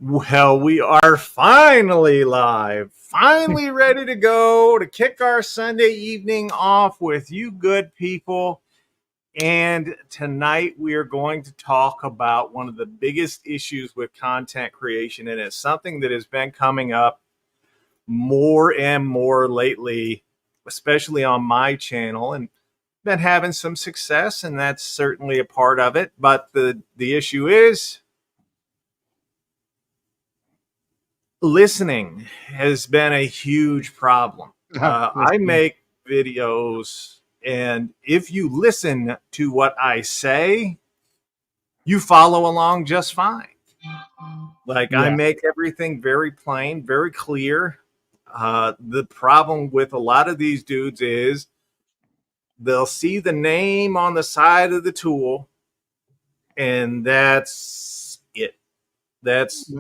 Well, we are finally live, finally ready to go to kick our Sunday evening off with you good people. And tonight we are going to talk about one of the biggest issues with content creation. And it's something that has been coming up more and more lately, especially on my channel, and been having some success. And that's certainly a part of it. But the issue is, listening has been a huge problem. I make videos, and if you listen to what I say, you follow along just fine. I make everything very plain, very clear. The problem with a lot of these dudes is they'll see the name on the side of the tool, and that's it. That's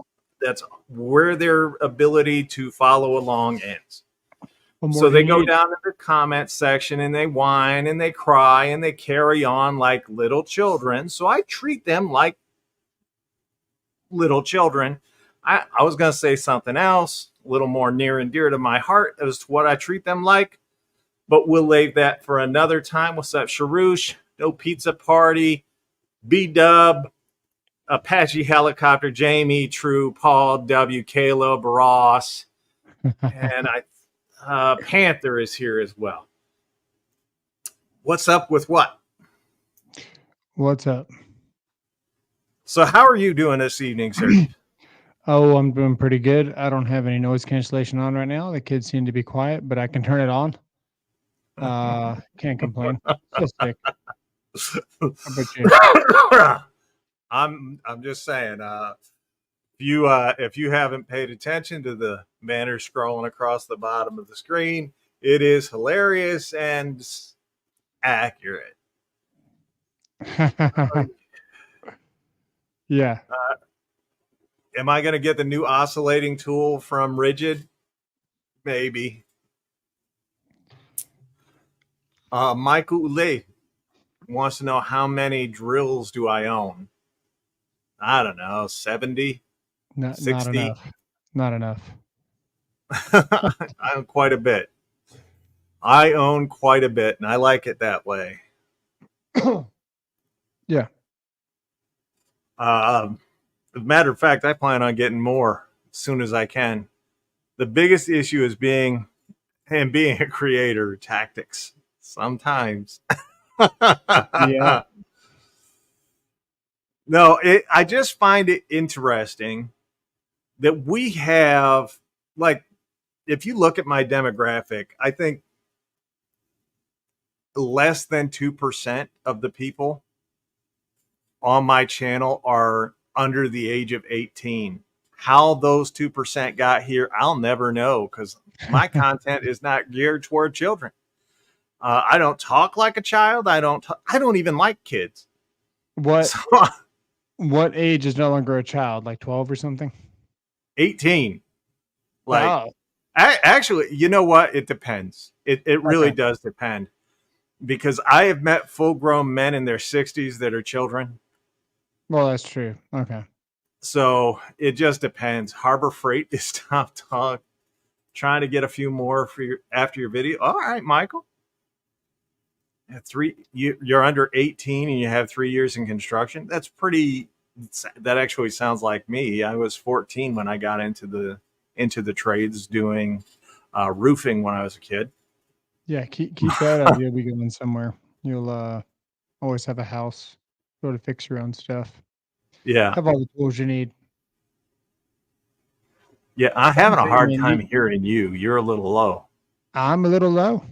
where their ability to follow along ends. So they go down to the comment section and they whine and they cry and they carry on like little children. So I treat them like little children. I was going to say something else, a little more near and dear to my heart as to what I treat them like, but we'll leave that for another time. What's up, Sharouche? No Pizza Party, B-Dub, Apache Helicopter, Jamie, True, Paul, W, Caleb, Ross, and Panther is here as well. What's up with what? What's up? So how are you doing this evening, sir? Oh, I'm doing pretty good. I don't have any noise cancellation on right now. The kids seem to be quiet, but I can turn it on. Can't complain. Still sick. How about you? I'm just saying, if you haven't paid attention to the banner scrolling across the bottom of the screen, it is hilarious and accurate. Yeah. Am I going to get the new oscillating tool from Rigid? Maybe. Michael Lee wants to know how many drills do I own? I don't know, 70? 60? Not enough. Not enough. I own quite a bit. And I like it that way. Yeah. As a matter of fact, I plan on getting more as soon as I can. The biggest issue is being a creator, tactics. Sometimes. Yeah. No, I just find it interesting that we have, if you look at my demographic, I think less than 2% of the people on my channel are under the age of 18. How those 2% got here, I'll never know, because my content is not geared toward children. I don't talk like a child. I don't even like kids. What age is no longer a child? Like 12 or something? 18. Actually, you know what? It depends. It really does depend, because I have met full-grown men in their 60s that are children. Well, that's true. Okay. So it just depends. Harbor Freight is top talk. Trying to get a few more for after your video. All right, Michael. You're under 18 and you have 3 years in construction. That actually sounds like me. I was 14 when I got into the trades doing roofing when I was a kid. Yeah, keep that up. You'll be going somewhere. You'll always have a house. Go to fix your own stuff. Yeah. Have all the tools you need. Yeah, I'm having a hard time hearing you. You're a little low. I'm a little low.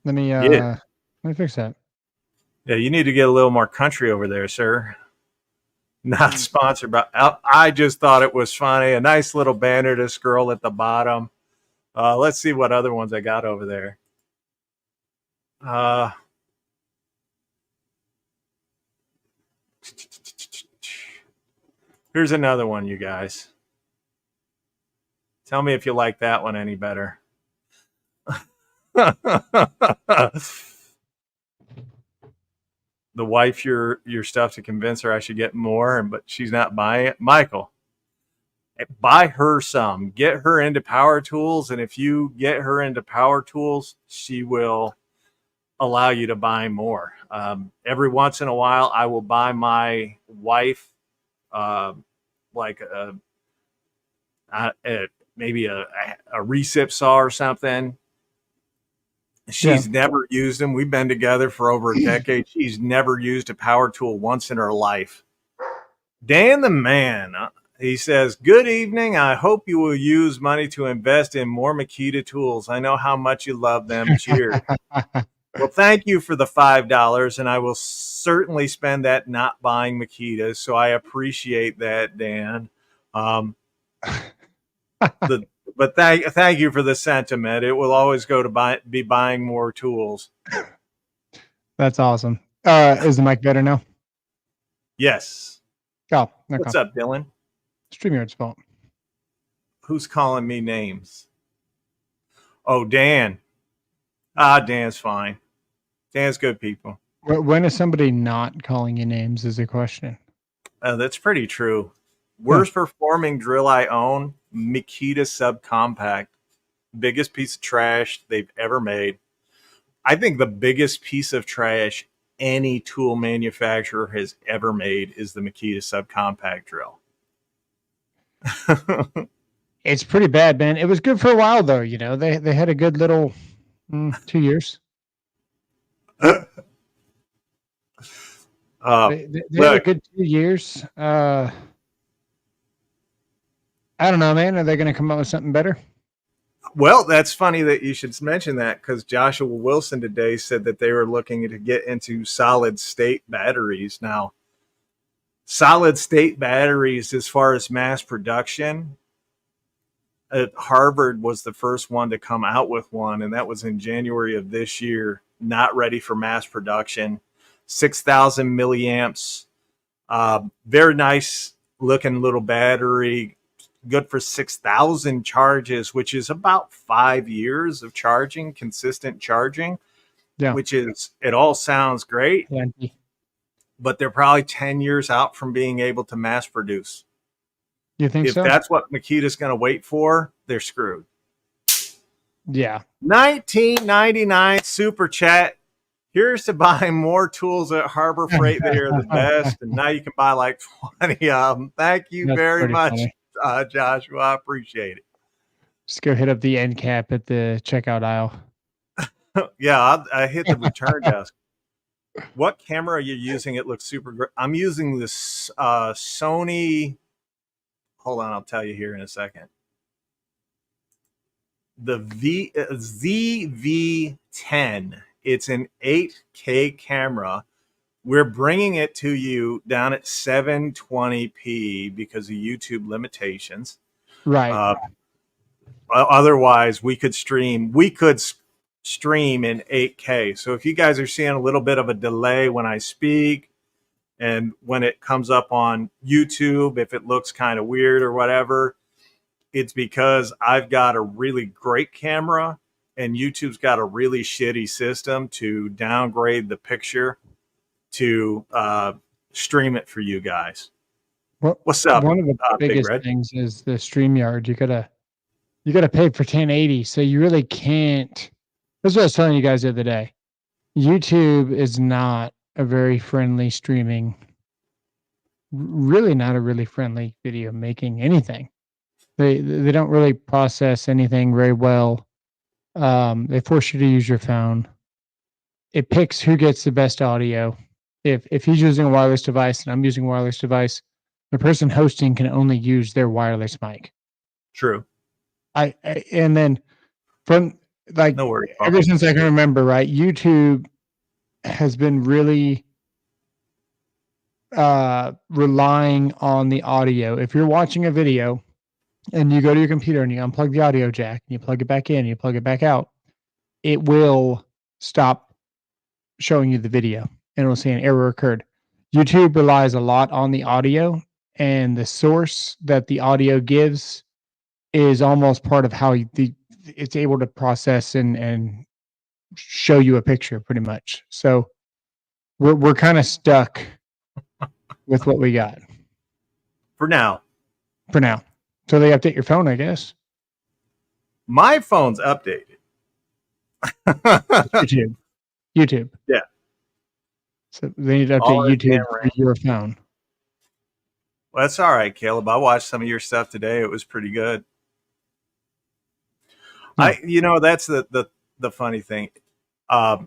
Let me fix that. Yeah, you need to get a little more country over there, sir. Not sponsored by. I just thought it was funny. A nice little banner to scroll at the bottom. Let's see what other ones I got over there. Here's another one, you guys. Tell me if you like that one any better. The wife your stuff to convince her I should get more, but she's not buying it. Michael, buy her some, get her into power tools. And if you get her into power tools, she will allow you to buy more. Every once in a while, I will buy my wife like maybe a recip saw or something. She's never used them. We've been together for over a decade. She's never used a power tool once in her life. Dan the man, he says, good evening. I hope you will use money to invest in more Makita tools. I know how much you love them. Cheers. Well, thank you for the $5, and I will certainly spend that not buying Makita. So I appreciate that, Dan. But thank you for the sentiment. It will always go to be buying more tools. That's awesome. Is the mic better now? Yes. Oh, okay. What's up, Dylan? StreamYard's fault. Who's calling me names? Oh, Dan. Dan's fine. Dan's good people. When is somebody not calling you names is a question. That's pretty true. Worst performing drill I own, Makita subcompact. Biggest piece of trash they've ever made. I think the biggest piece of trash any tool manufacturer has ever made is the Makita subcompact drill. It's pretty bad, man. It was good for a while, though. You know, they had a good little 2 years. They had a good 2 years. I don't know, man. Are they going to come up with something better? Well, that's funny that you should mention that, because Joshua Wilson today said that they were looking to get into solid state batteries. Now, solid state batteries, as far as mass production, Harvard was the first one to come out with one, and that was in January of this year. Not ready for mass production. 6,000 milliamps. Very nice looking little battery. Good for 6,000 charges, which is about 5 years of charging, consistent charging. Yeah. Which is, it all sounds great. Plenty. But they're probably 10 years out from being able to mass produce. You think so? If that's what Makita's going to wait for, they're screwed. Yeah. 1999 super chat. Here's to buy more tools at Harbor Freight. They are the best. And now you can buy like 20 of them. Thank you very much, Joshua. I appreciate it. Just go hit up the end cap at the checkout aisle. Yeah, I hit the return desk. What camera are you using? It looks super great. I'm using this Sony. Hold on, I'll tell you here in a second. The ZV-10. It's an 8K camera. We're bringing it to you down at 720p because of YouTube limitations. Right. Otherwise, we could stream in 8K. So if you guys are seeing a little bit of a delay when I speak, and when it comes up on YouTube, if it looks kind of weird or whatever, it's because I've got a really great camera and YouTube's got a really shitty system to downgrade the picture to stream it for you guys. What's up? One of the biggest things is the StreamYard. You gotta pay for 1080, so you really can't. That's what I was telling you guys the other day. YouTube is not a very friendly streaming, really not a really friendly video making anything. They don't really process anything very well. They force you to use your phone. It picks who gets the best audio. If he's using a wireless device and I'm using a wireless device, the person hosting can only use their wireless mic. True. And then from like no worries, ever since I can remember, right? YouTube has been really relying on the audio. If you're watching a video and you go to your computer and you unplug the audio jack and you plug it back in, you plug it back out, it will stop showing you the video and it will say an error occurred. YouTube relies a lot on the audio, and the source that the audio gives is almost part of how it's able to process and show you a picture pretty much. So we're kind of stuck with what we got for now. So they update your phone, I guess. My phone's updated. YouTube. Yeah. So they need to update YouTube for your phone. Well, that's all right, Caleb. I watched some of your stuff today. It was pretty good. No. That's the funny thing. I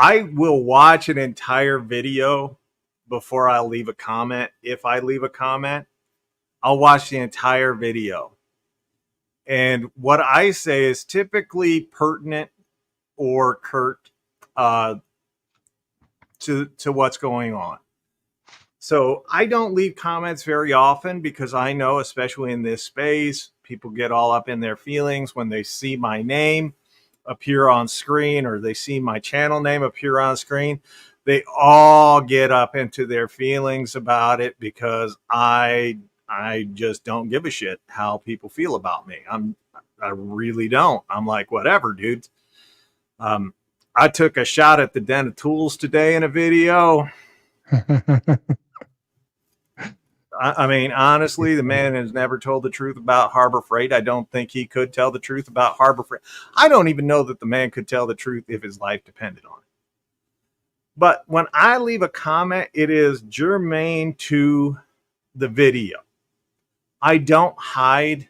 will watch an entire video before I leave a comment. If I leave a comment, I'll watch the entire video. And what I say is typically pertinent or curt to what's going on. So I don't leave comments very often because I know, especially in this space, people get all up in their feelings when they see my name appear on screen or they see my channel name appear on screen. They all get up into their feelings about it because I just don't give a shit how people feel about me. I really don't. I'm like, whatever, dude. I took a shot at the Den of Tools today in a video. I mean, honestly, the man has never told the truth about Harbor Freight. I don't think he could tell the truth about Harbor Freight. I don't even know that the man could tell the truth if his life depended on it. But when I leave a comment, it is germane to the video. I don't hide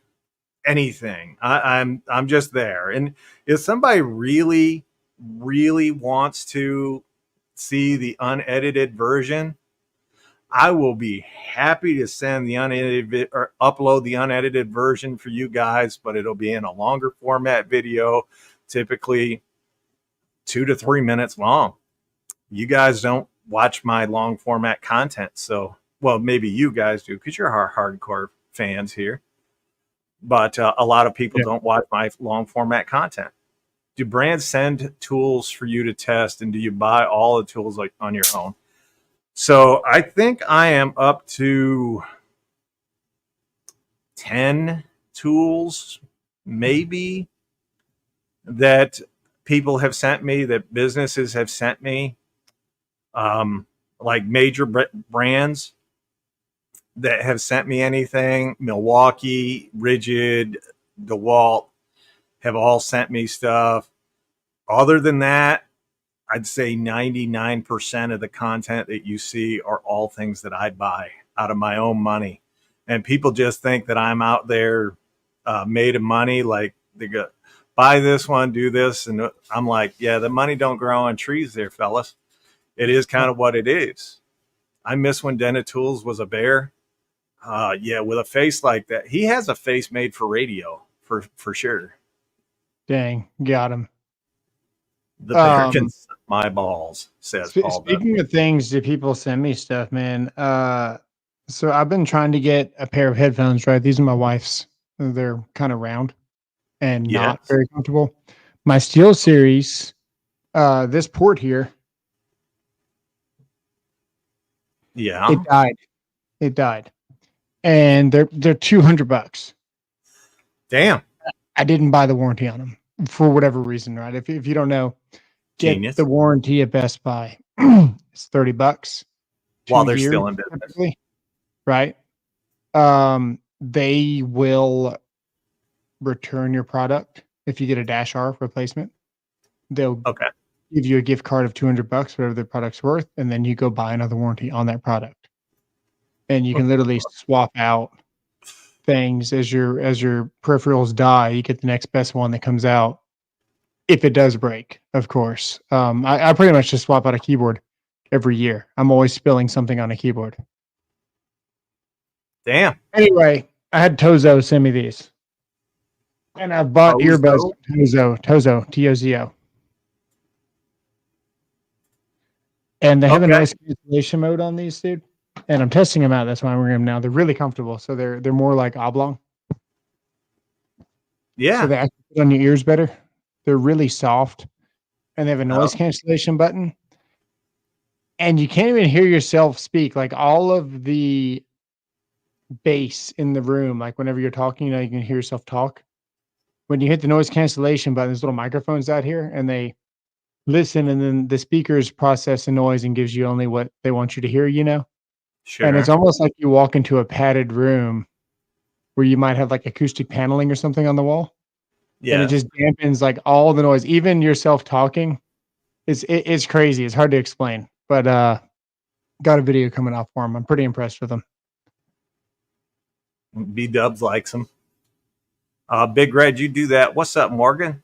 anything. I'm just there. And if somebody really, really wants to see the unedited version, I will be happy to send the unedited or upload the unedited version for you guys, but it'll be in a longer format video, typically 2 to 3 minutes long. You guys don't watch my long format content. So, well, maybe you guys do because you're our hardcore fans here. But a lot of people don't watch my long format content. Do brands send tools for you to test, and do you buy all the tools like on your own? So I think I am up to 10 tools, maybe, that people have sent me, that businesses have sent me, like major brands that have sent me anything. Milwaukee, Rigid, DeWalt have all sent me stuff. Other than that, I'd say 99% of the content that you see are all things that I buy out of my own money. And people just think that I'm out there made of money. Like they go, buy this one, do this. And I'm like, yeah, the money don't grow on trees there, fellas. It is kind of what it is. I miss when Den of Tools was a bear. Yeah, with a face like that. He has a face made for radio, for sure. Dang, got him. The bear can suck my balls, says Paul. Speaking of things that people send me stuff, man. So I've been trying to get a pair of headphones, right? These are my wife's. They're kind of round and not very comfortable. My Steel Series, this port here. Yeah. It died. And they're $200. Damn. I didn't buy the warranty on them for whatever reason, right? If you don't know, get the warranty at Best Buy. It's $30 while they're still in business, right? They will return your product if you get a Dash R replacement. They'll give you a gift card of $200, whatever the product's worth, and then you go buy another warranty on that product. And you can literally swap out things as your peripherals die. You get the next best one that comes out. If it does break, of course. I pretty much just swap out a keyboard every year. I'm always spilling something on a keyboard. Damn. Anyway, I had Tozo send me these. And I bought earbuds. Tozo, T-O-Z-O. And they have a noise cancellation mode on these, dude. And I'm testing them out. That's why I'm wearing them now. They're really comfortable. So they're more like oblong. Yeah. So they actually fit on your ears better. They're really soft. And they have a noise cancellation button. And you can't even hear yourself speak. Like all of the bass in the room, like whenever you're talking, you can hear yourself talk. When you hit the noise cancellation button, there's little microphones out here, and they listen, and then the speakers process the noise and gives you only what they want you to hear, Sure. And it's almost like you walk into a padded room where you might have like acoustic paneling or something on the wall. And it Yes. just dampens like all the noise, even yourself talking. It's crazy. It's hard to explain. But got a video coming out for him. I'm pretty impressed with him. B Dubs likes them. Big Red, you do that. What's up, Morgan?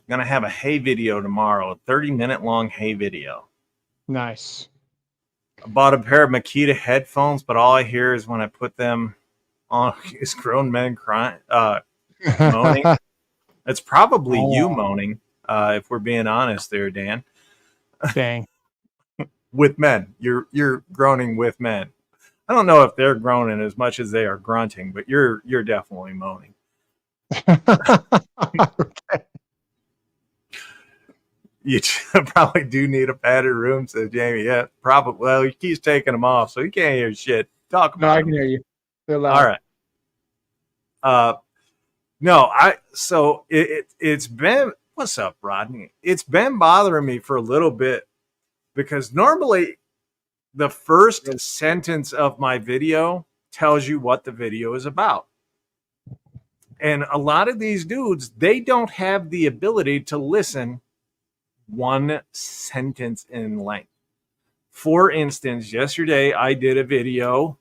Gonna have a hay video tomorrow, a 30-minute long hay video. Nice. I bought a pair of Makita headphones, but all I hear is when I put them on is grown men crying, moaning. It's probably you moaning, if we're being honest there, Dan. Dang. With men. You're groaning with men. I don't know if they're groaning as much as they are grunting, but you're definitely moaning. Okay. You probably do need a padded room, says Jamie. Yeah, probably. Well, he keeps taking them off, so he can't hear shit. Talk about No, I them. can hear you. They're loud. All right. So it's been, what's up, Rodney? It's been bothering me for a little bit because normally the first sentence of my video tells you what the video is about. And a lot of these dudes, they don't have the ability to listen one sentence in length. For instance, yesterday I did a video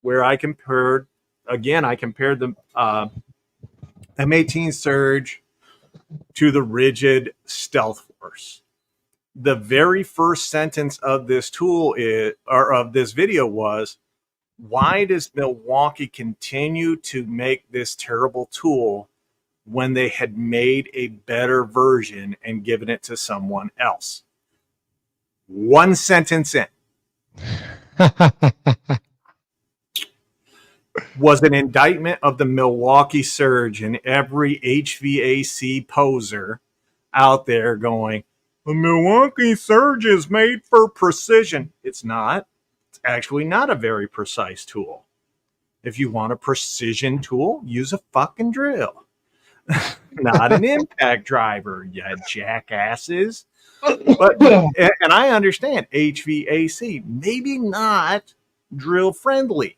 where I compared the M18 Surge to the Rigid Stealth Force. The very first sentence of this of this video was, why does Milwaukee continue to make this terrible tool when they had made a better version and given it to someone else? One sentence in was an indictment of the Milwaukee Surge and every HVAC poser out there going, the Milwaukee Surge is made for precision. It's not. It's actually not a very precise tool. If you want a precision tool, use a fucking drill. Not an impact driver, you jackasses. But and I understand HVAC, maybe not drill friendly,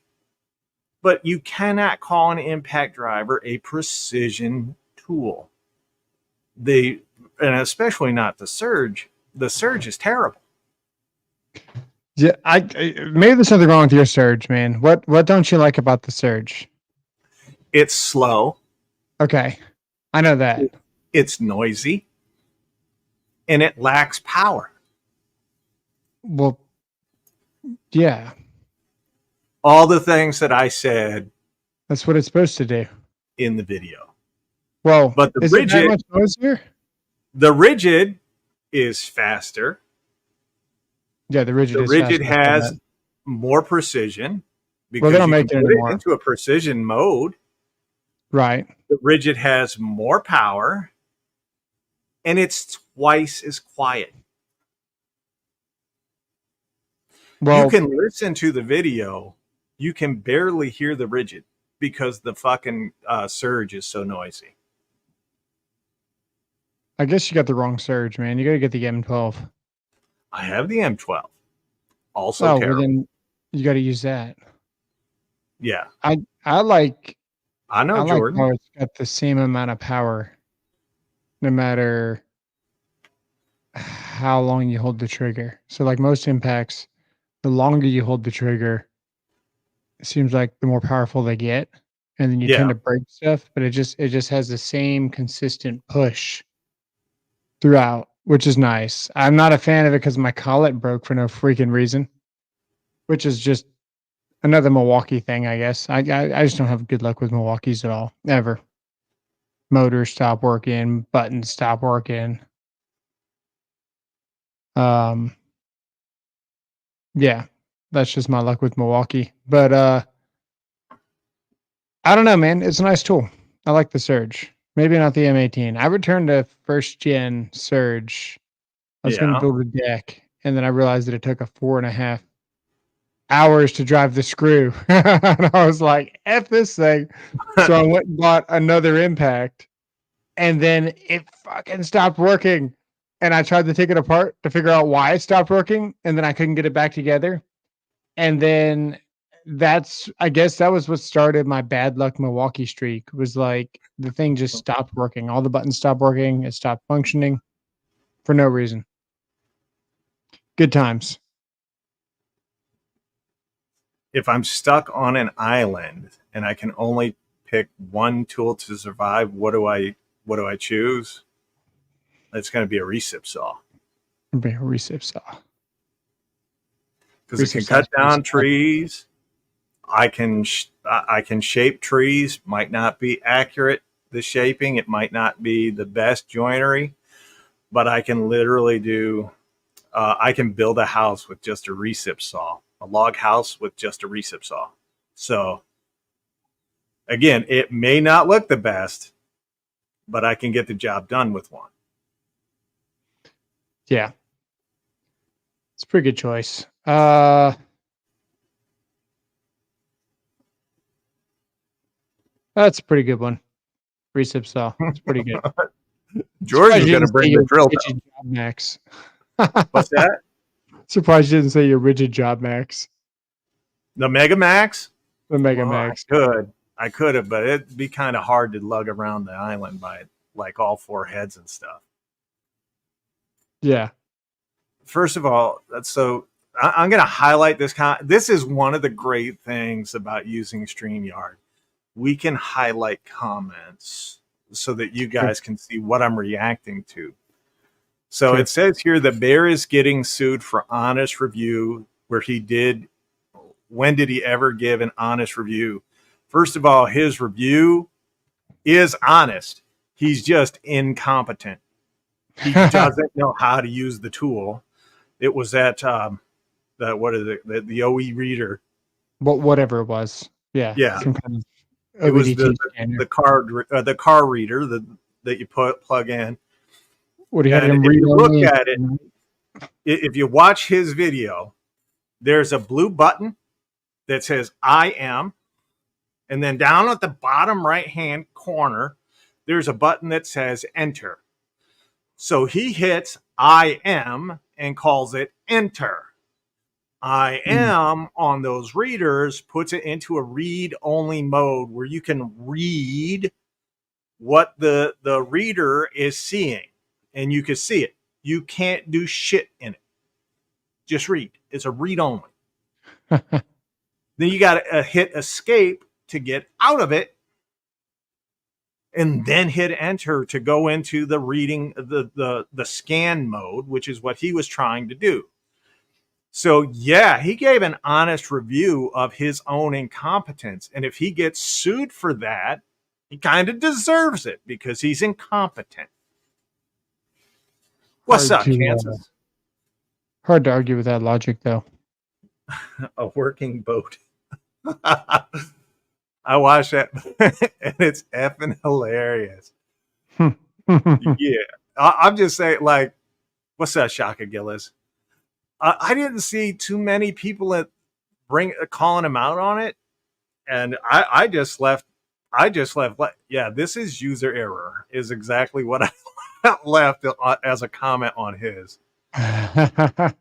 but you cannot call an impact driver a precision tool. And especially not the Surge. The Surge is terrible. Yeah, maybe there's something wrong with your Surge, man. What don't you like about the Surge? It's slow. Okay, I know that. It's noisy. And it lacks power. Well, yeah. All the things that I said. That's what it's supposed to do in the video. Well, but the Rigid is faster. Yeah, the Rigid has more precision because they don't make it anymore. Into a precision mode. Right. The Rigid has more power. And it's twice as quiet. Well, you can listen to the video. You can barely hear the Rigid because the fucking Surge is so noisy. I guess you got the wrong Surge, man. You got to get the M12. I have the M12. Also terrible. Well, then you got to use that. Yeah. I like. I know, Jordan. Like it's got the same amount of power. No matter how long you hold the trigger. So like most impacts, the longer you hold the trigger, it seems like the more powerful they get. And then you tend to break stuff, but it just has the same consistent push throughout, which is nice. I'm not a fan of it because my collet broke for no freaking reason, which is just another Milwaukee thing, I guess. I just don't have good luck with Milwaukees at all, ever. Motors stop working, buttons stop working. Yeah, that's just my luck with Milwaukee. But I don't know, man. It's a nice tool. I like the Surge. Maybe not the M18. I returned to first gen Surge. I was going to build a deck, and then I realized that it took 4.5 hours to drive the screw. And I was like, F this thing. So I went and bought another Impact, and then it fucking stopped working. and I tried to take it apart to figure out why it stopped working, and then I couldn't get it back together. And then I guess that was what started my bad luck Milwaukee streak. Was like the thing just stopped working. All the buttons stopped working. It stopped functioning for no reason. Good times. If I'm stuck on an island and I can only pick one tool to survive, what do I choose? It's going to be a recip saw. Be a recip saw. Because it can cut down trees. I can shape trees. Might not be accurate, the shaping. It might not be the best joinery, but I can literally do. I can build a house with just a recip saw, a log house with just a recip saw. So again, it may not look the best, but I can get the job done with one. Yeah, it's a pretty good choice. That's a pretty good one. Recip saw. It's pretty good. George is going to bring the drill down. Job max. What's that? Surprised you didn't say your rigid job max. The Mega Max? The Mega Max. I could have, but it'd be kind of hard to lug around the island by like all four heads and stuff. Yeah. First of all, I'm going to highlight this. This is one of the great things about using StreamYard. We can highlight comments so that you guys can see what I'm reacting to. So it says here the bear is getting sued for honest review, when did he ever give an honest review? First of all, his review is honest. He's just incompetent. He doesn't know how to use the tool. It was at the OE reader. Whatever it was. Yeah. Yeah. Some kind of it was the car reader that you plug in. What do you have him read? If you look at it, if you watch his video, there's a blue button that says I am, and then down at the bottom right hand corner, there's a button that says enter. So he hits I am and calls it enter. I am on those readers puts it into a read only mode where you can read what the reader is seeing, and you can see it. You can't do shit in it. Just read. It's a read only. Then you got to hit escape to get out of it, and then hit enter to go into the reading, the scan mode, which is what he was trying to do. So yeah, he gave an honest review of his own incompetence. And if he gets sued for that, he kind of deserves it because he's incompetent. What's up, Kansas? Hard to argue with that logic, though. A working boat. I watched that, and it's effing hilarious. Yeah. I'm just saying, like, what's that, Shaka Gillis? I didn't see too many people calling him out on it, and I just left. Yeah, this is user error. Is exactly what I left as a comment on his. I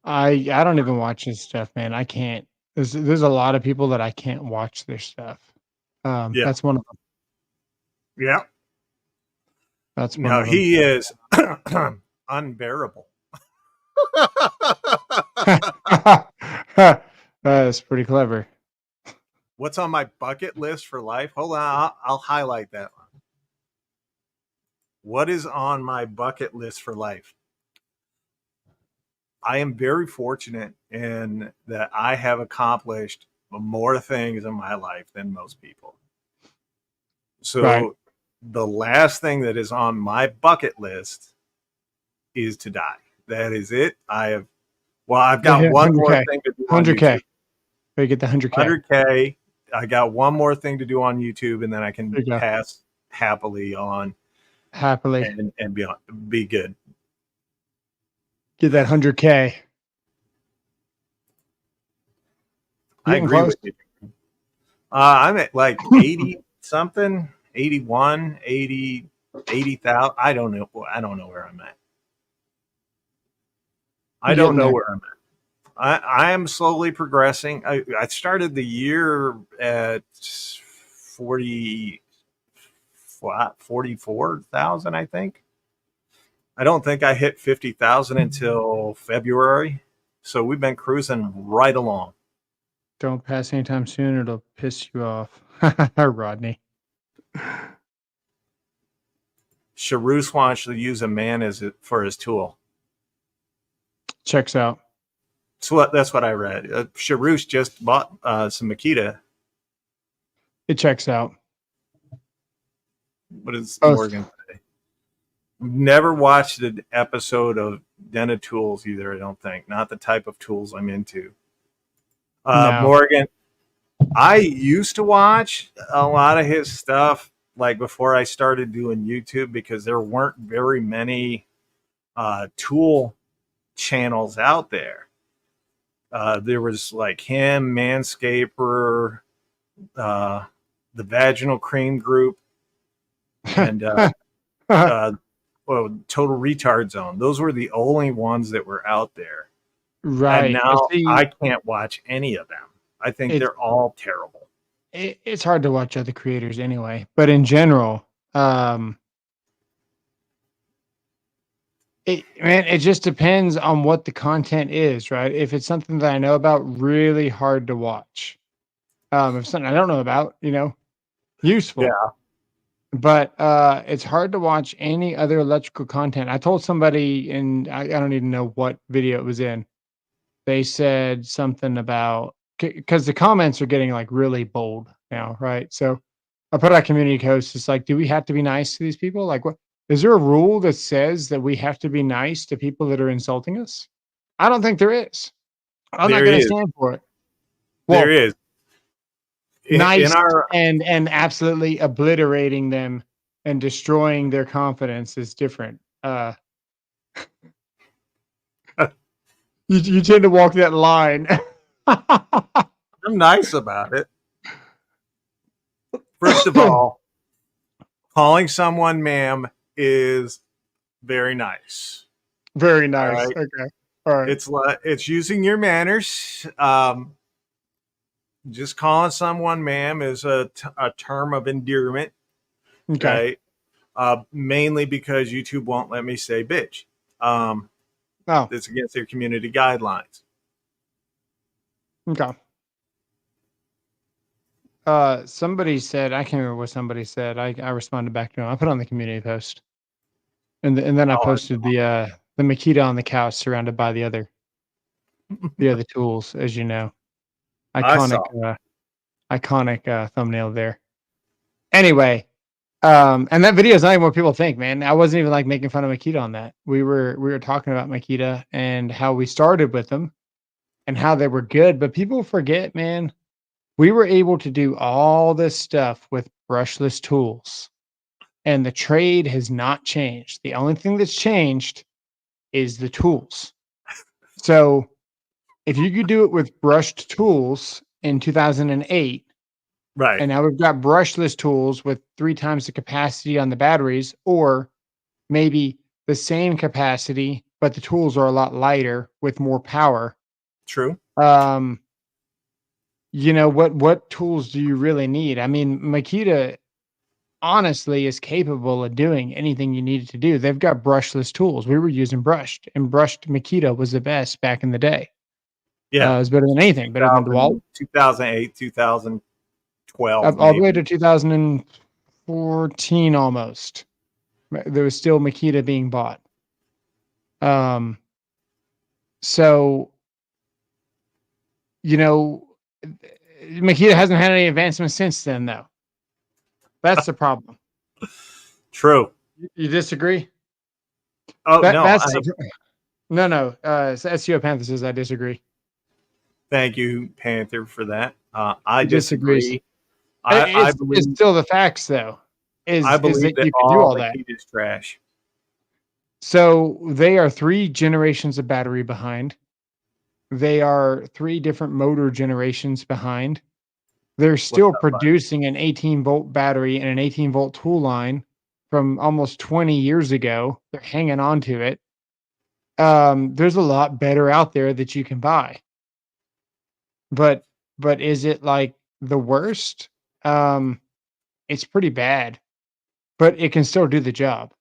don't even watch his stuff, man. I can't. There's a lot of people that I can't watch their stuff. That's one of them. Yeah. That's one of them. He is unbearable. That's pretty clever. What's on my bucket list for life? Hold on, I'll highlight that one. What is on my bucket list for life? I am very fortunate in that I have accomplished more things in my life than most people. So the last thing that is on my bucket list is to die. That is it. I've got one more thing to do on 100K. You get the 100K. 100K. I got one more thing to do on YouTube, and then I can pass happily on. And be good. Get that 100K. I agree with you. I'm at like 80 something, 81, 80. 80,000. I don't know. I don't know where I'm at. I You're don't getting know there. where I'm at. I am slowly progressing. I started the year at 44,000, I think. I don't think I hit 50,000 until February. So we've been cruising right along. Don't pass anytime soon. It'll piss you off. Rodney. Sharoos wants to use a man for his tool. Checks out. So that's what I read. Sharoos just bought some Makita. It checks out. What is Morgan say? Never watched an episode of Den of Tools either, I don't think. Not the type of tools I'm into. No. Morgan, I used to watch a lot of his stuff like before I started doing YouTube because there weren't very many tool channels out there. There was like him, Manscaper, the Vaginal Cream Group, and Total Retard Zone. Those were the only ones that were out there. Right. And now I can't watch any of them. I think they're all terrible. It's hard to watch other creators anyway, but in general, it just depends on what the content is, right? If it's something that I know about, really hard to watch. If something I don't know about, useful. Yeah. But it's hard to watch any other electrical content. I told somebody, and I don't even know what video it was in. They said something about, because the comments are getting like really bold now, right? So I put out community posts. It's like, do we have to be nice to these people? Like, what is there a rule that says that we have to be nice to people that are insulting us? I don't think there is. I'm not going to stand for it. Well, there is. Nice and absolutely obliterating them and destroying their confidence is different. You tend to walk that line. I'm nice about it. First of all, calling someone ma'am is very nice. Very nice. Right? Okay. All right. It's using your manners. Just calling someone ma'am is a term of endearment. Okay. Right? Mainly because YouTube won't let me say bitch. It's against their community guidelines. Okay. Somebody said, I can't remember what somebody said. I responded back to him. I put on the community post, and then I posted the Makita on the couch surrounded by the other tools, as you know. Iconic thumbnail there. Anyway, and that video is not even what people think, man. I wasn't even like making fun of Makita on that. We were talking about Makita and how we started with them and how they were good, but people forget, man. We were able to do all this stuff with brushless tools, and the trade has not changed. The only thing that's changed is the tools. So if you could do it with brushed tools in 2008, right, and now we've got brushless tools with 3 times the capacity on the batteries, or maybe the same capacity, but the tools are a lot lighter with more power. True. What tools do you really need? I mean, Makita honestly is capable of doing anything you needed to do. They've got brushless tools. We were using brushed, and brushed Makita was the best back in the day. Yeah. It was better than anything, better than DeWalt. 2008, 2012. All the way to 2014 almost. There was still Makita being bought. So, Makita hasn't had any advancements since then, though. That's the problem. True. You disagree? Oh, no. No. SEO Panther says I disagree. Thank you, Panther, for that. I disagree. I believe it's still the facts, though. I believe that you can do all that. Is trash. So they are 3 generations of battery behind. They are 3 different motor generations behind. They're still producing an 18-volt battery and an 18-volt tool line from almost 20 years ago. They're hanging on to it. There's a lot better out there that you can buy. But is it like the worst? Um, it's pretty bad, but it can still do the job.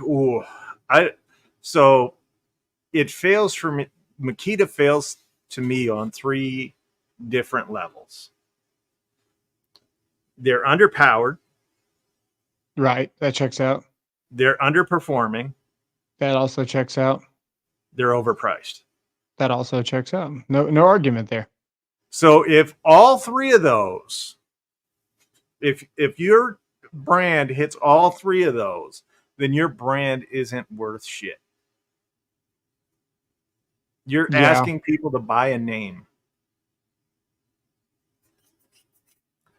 Ooh, so it fails for me. Makita fails to me on 3 different levels. They're underpowered. Right. That checks out. They're underperforming. That also checks out. They're overpriced. That also checks out. No argument there. So if all 3 of those, if your brand hits all 3 of those, then your brand isn't worth shit. You're asking people to buy a name.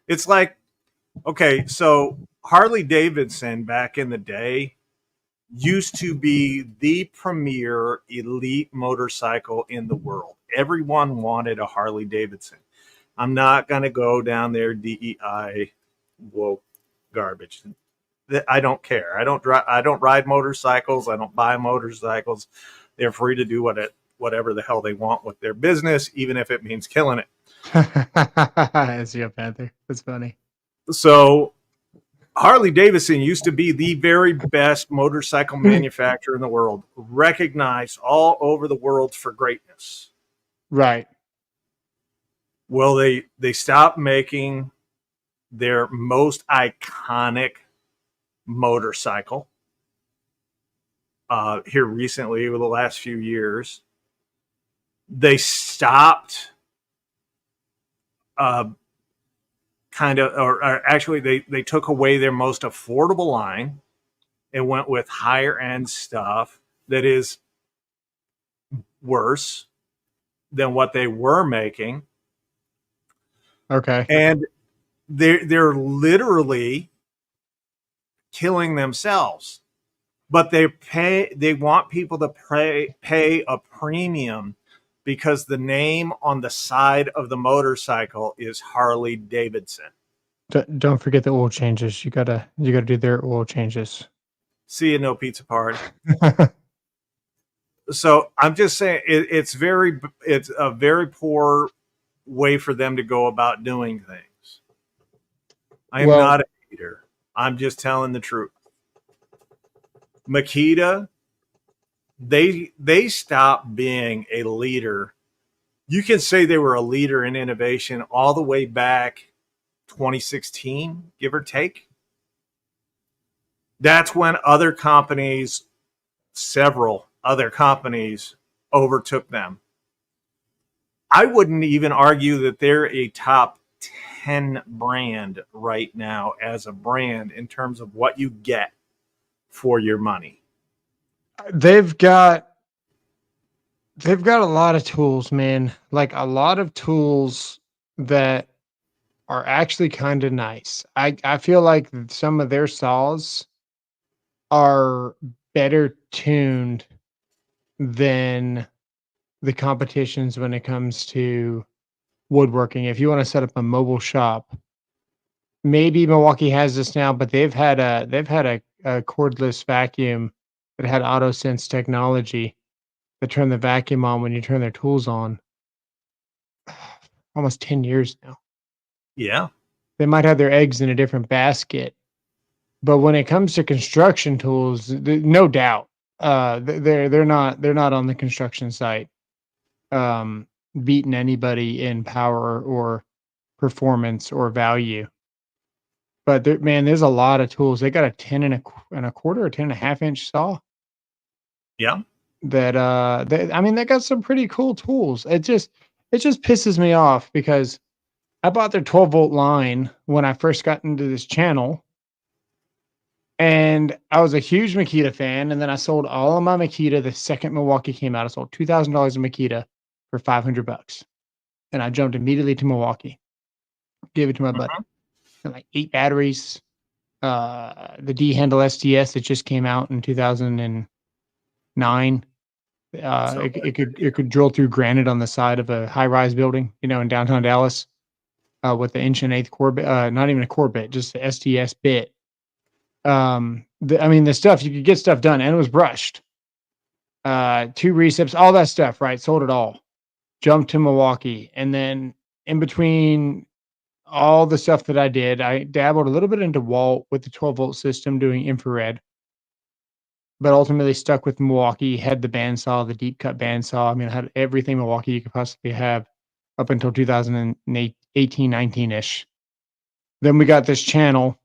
It's like, okay, so Harley Davidson back in the day used to be the premier elite motorcycle in the world. Everyone wanted a Harley Davidson. I'm not going to go down there DEI woke garbage. I don't care. I don't ride motorcycles. I don't buy motorcycles. They're free to do whatever the hell they want with their business, even if it means killing it. As you Panther. That's funny. So Harley Davidson used to be the very best motorcycle manufacturer in the world, recognized all over the world for greatness. Right. Well, they stopped making their most iconic motorcycle here recently over the last few years. They stopped actually they took away their most affordable line and went with higher end stuff that is worse than what they were making. Okay. And they're literally killing themselves. But they want people to pay a premium because the name on the side of the motorcycle is Harley Davidson. Don't forget the oil changes. You gotta do their oil changes. See you, no pizza party. So I'm just saying it's a very poor way for them to go about doing things. I am not a hater. I'm just telling the truth. Makita, they stopped being a leader. You can say they were a leader in innovation all the way back 2016, give or take. That's when several other companies overtook them. I wouldn't even argue that they're a top 10 brand right now as a brand in terms of what you get for your money. They've got a lot of tools, man. Like a lot of tools that are actually kind of nice. I feel like some of their saws are better tuned than the competitions when it comes to woodworking. If you want to set up a mobile shop, maybe Milwaukee has this now, but they've had a cordless vacuum that had AutoSense technology that turned the vacuum on when you turn their tools on. Almost 10 years now. Yeah. They might have their eggs in a different basket, but when it comes to construction tools, no doubt, they're not on the construction site beating anybody in power or performance or value. But there's a lot of tools. They got a 10 and a quarter or 10 and a half inch saw. Yeah. They got some pretty cool tools. It just pisses me off because I bought their 12-volt line when I first got into this channel. And I was a huge Makita fan. And then I sold all of my Makita the second Milwaukee came out. I sold $2,000 of Makita for $500. And I jumped immediately to Milwaukee. Gave it to my buddy. And like 8 batteries. The D-handle SDS that just came out in 2009. It could drill through granite on the side of a high-rise building, in downtown Dallas. with the 1/8" core bit, not even a core bit, just the STS bit. I mean, the stuff, you could get stuff done, and it was brushed. 2 recips, all that stuff, right? Sold it all. Jumped to Milwaukee, and then in between all the stuff that I did, I dabbled a little bit into Walt with the 12-volt system doing infrared, but ultimately stuck with Milwaukee. Had the bandsaw, the deep cut bandsaw. I mean, I had everything Milwaukee you could possibly have up until 2018, 19-ish. Then we got this channel,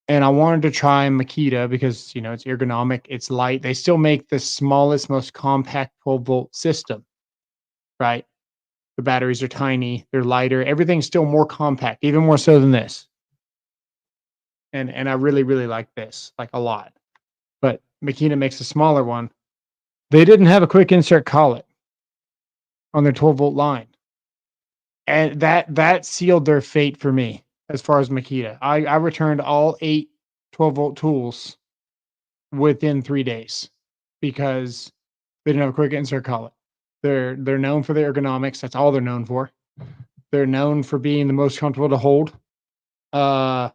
and I wanted to try Makita because, it's ergonomic, it's light. They still make the smallest, most compact 12-volt system, right? The batteries are tiny, they're lighter, everything's still more compact, even more so than this. And I really, really like this, like a lot. But Makita makes a smaller one. They didn't have a quick insert collet on their 12-volt line. And that sealed their fate for me as far as Makita. I returned all 8 12-volt tools within 3 days because they didn't have a quick insert collet. They're known for their ergonomics. That's all they're known for. They're known for being the most comfortable to hold. How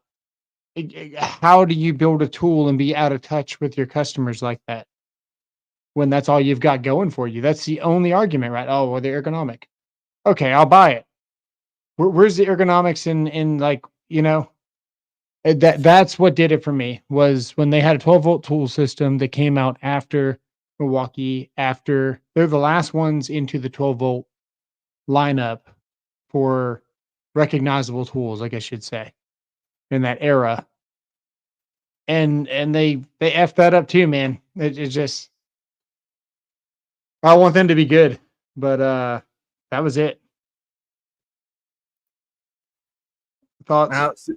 do you build a tool and be out of touch with your customers like that when that's all you've got going for you? That's the only argument, right? Oh, well, they're ergonomic. Okay, I'll buy it. Where's the ergonomics in like, that's what did it for me, was when they had a 12-volt tool system that came out after Milwaukee. They're the last ones into the 12-volt lineup for recognizable tools, I guess you'd say, in that era. And they effed that up too, man. It just, I want them to be good, but that was it. Thoughts?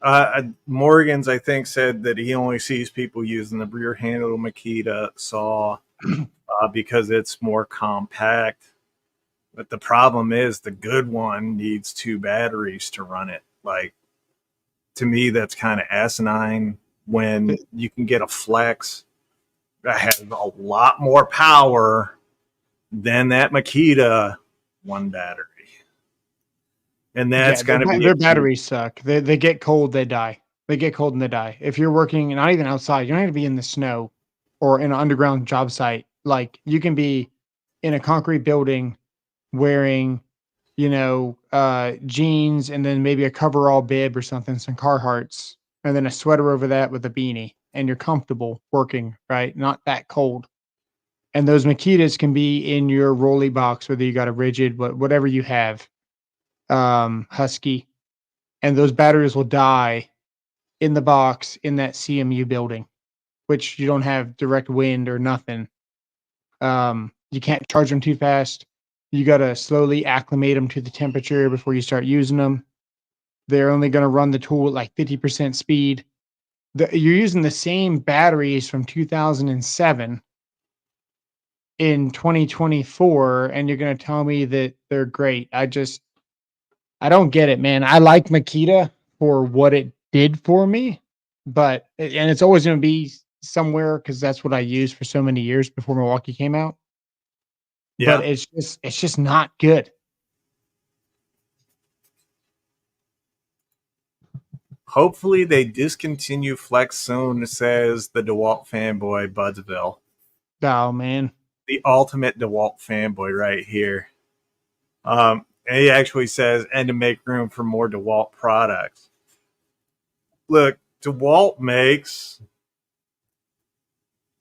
Now, Morgan's, I think, said that he only sees people using the rear handle Makita saw because it's more compact. But the problem is the good one needs 2 batteries to run it. Like, to me, that's kind of asinine when you can get a Flex that has a lot more power than that Makita 1 battery. And that's going to be their batteries suck. They get cold, they die. They get cold and they die. If you're working, not even outside, you don't have to be in the snow or in an underground job site. Like, you can be in a concrete building wearing, jeans and then maybe a coverall bib or something, some Carhartts, and then a sweater over that with a beanie, and you're comfortable working, right? Not that cold. And those Makitas can be in your rolly box, whether you got a rigid, whatever you have, Husky, and those batteries will die in the box in that CMU building, which you don't have direct wind or nothing. You can't charge them too fast. You got to slowly acclimate them to the temperature before you start using them. They're only going to run the tool at like 50% speed. You're using the same batteries from 2007 in 2024, and you're going to tell me that they're great. I don't get it, man. I like Makita for what it did for me, and it's always going to be somewhere because that's what I used for so many years before Milwaukee came out. Yeah. But it's just not good. Hopefully they discontinue Flex soon, says the DeWalt fanboy Budsville. Oh, man. The ultimate DeWalt fanboy right here. And he actually says, and to make room for more DeWalt products. Look, DeWalt makes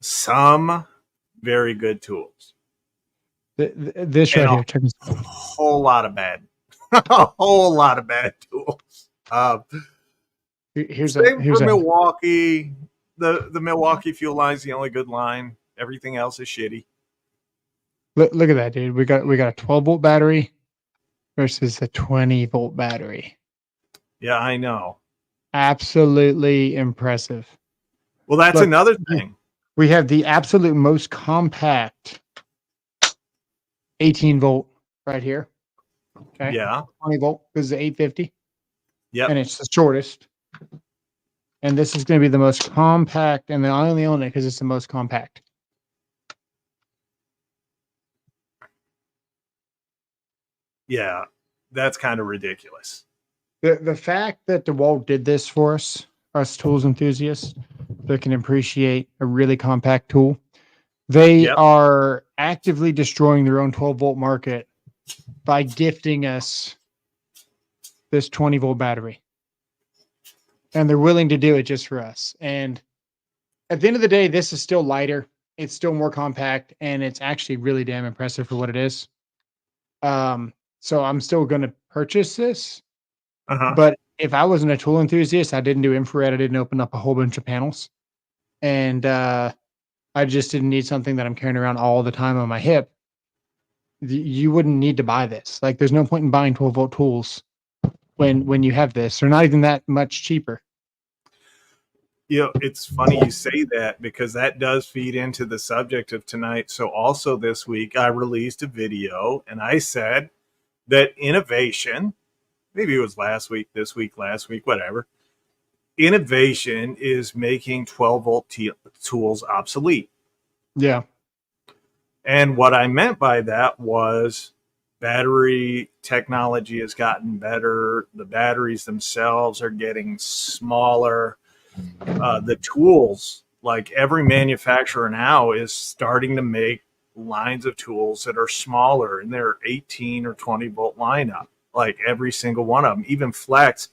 some very good tools. This right here. A whole lot of bad. A whole lot of bad tools. Here's Milwaukee. The Milwaukee fuel line is the only good line. Everything else is shitty. Look at that, dude. We got a 12-volt battery versus a 20-volt battery. Yeah, I know. Absolutely impressive. Well, that's another thing. We have the absolute most compact 18-volt right here. Okay. Yeah. 20-volt. This is the 850. Yep. And it's the shortest. And this is going to be the most compact, and I only own it because it's the most compact. Yeah, that's kind of ridiculous. The fact that DeWalt did this for us tools enthusiasts that can appreciate a really compact tool, they are actively destroying their own 12-volt market by gifting us this 20-volt battery. And they're willing to do it just for us. And at the end of the day, this is still lighter. It's still more compact, and it's actually really damn impressive for what it is. So I'm still going to purchase this. But if I wasn't a tool enthusiast, I didn't do infrared, I didn't open up a whole bunch of panels. And I just didn't need something that I'm carrying around all the time on my hip. You wouldn't need to buy this. Like, there's no point in buying 12-volt tools when you have this. They're not even that much cheaper. You know, it's funny you say that, because that does feed into the subject of tonight. So also this week, I released a video and I said that innovation, maybe it was last week, this week, last week, whatever, innovation is making 12-volt tools obsolete. Yeah. And what I meant by that was battery technology has gotten better. The batteries themselves are getting smaller. The tools, like every manufacturer now is starting to make lines of tools that are smaller, and they're 18 or 20 volt lineup, like every single one of them. Even Flex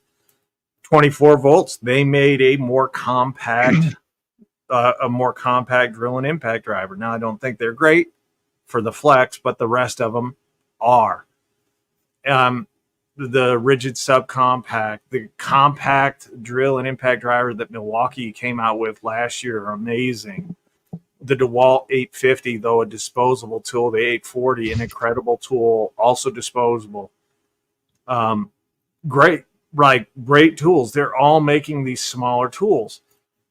24 volts, they made a more compact drill and impact driver. Now, I don't think they're great for the Flex, but the rest of them are. The rigid subcompact, the compact drill and impact driver that Milwaukee came out with last year are amazing. The DeWalt 850, though a disposable tool, the 840, an incredible tool, also disposable. Great tools. They're all making these smaller tools.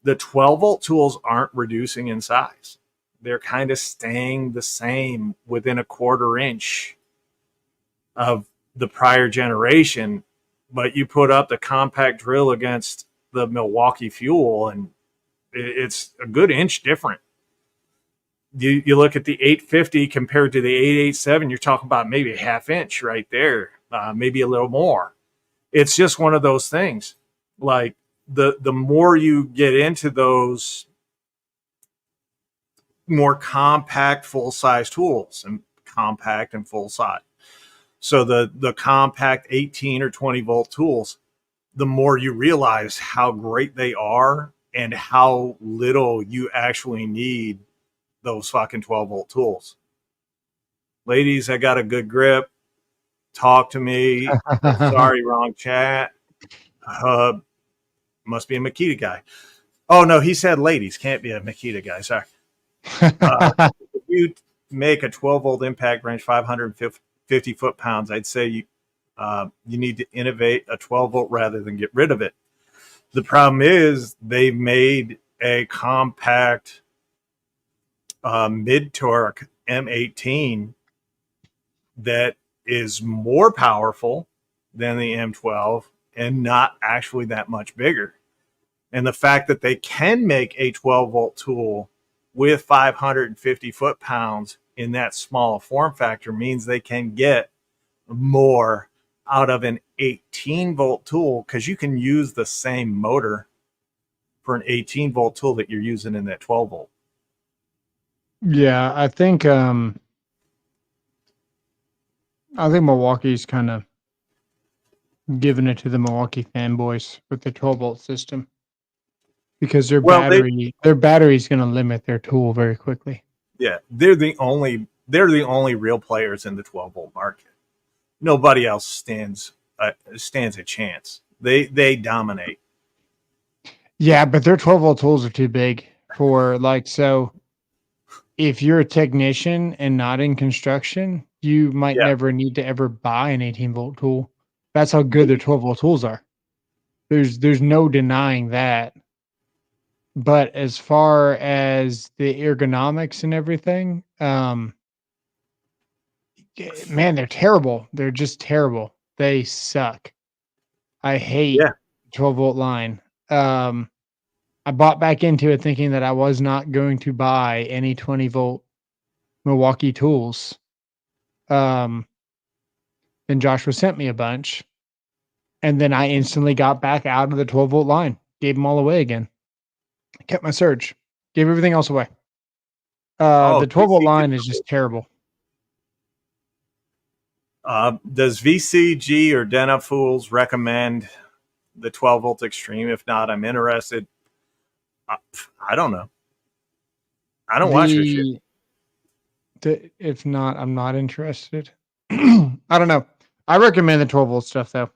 The 12-volt tools aren't reducing in size. They're kind of staying the same within a quarter inch of the prior generation, but you put up the compact drill against the Milwaukee Fuel, and it's a good inch different. You look at the 850 compared to the 887, you're talking about maybe a half inch right there, maybe a little more. It's just one of those things. Like the more you get into those more compact full size tools, and compact and full size. So the compact 18 or 20 volt tools, the more you realize how great they are and how little you actually need those fucking 12 volt tools. Ladies, I got a good grip. Talk to me. Sorry, wrong chat. Must be a Makita guy. Oh, no, he said ladies. Can't be a Makita guy. Sorry. If you make a 12 volt impact range, 550 foot-pounds, I'd say you need to innovate a 12 volt rather than get rid of it. The problem is they've made a compact mid-torque M18 that is more powerful than the M12 and not actually that much bigger. And the fact that they can make a 12 volt tool with 550 foot-pounds in that small form factor means they can get more out of an 18 volt tool, because you can use the same motor for an 18 volt tool that you're using in that 12 volt. Yeah, I think Milwaukee's kind of giving it to the Milwaukee fanboys with the 12 volt system, because their battery's going to limit their tool very quickly. Yeah, they're the only real players in the 12 volt market. Nobody else stands a chance. They dominate. Yeah, but their 12 volt tools are too big for, like, so if you're a technician and not in construction, you might never need to ever buy an 18 volt tool. That's how good their 12 volt tools are. There's no denying that. But as far as the ergonomics and everything, man, they're terrible. They're just terrible. They suck. I hate 12 volt line. I bought back into it thinking that I was not going to buy any 20 volt Milwaukee tools. Then Joshua sent me a bunch, And then I instantly got back out of the 12-volt line, gave them all away again. Kept my surge, gave everything else away. The 12-volt line is just terrible. Does VCG or Dena Fools recommend the 12-volt Extreme? If not, I'm interested. I don't know. I don't watch your shit. If not, I'm not interested. I don't know. I recommend the 12-volt stuff though.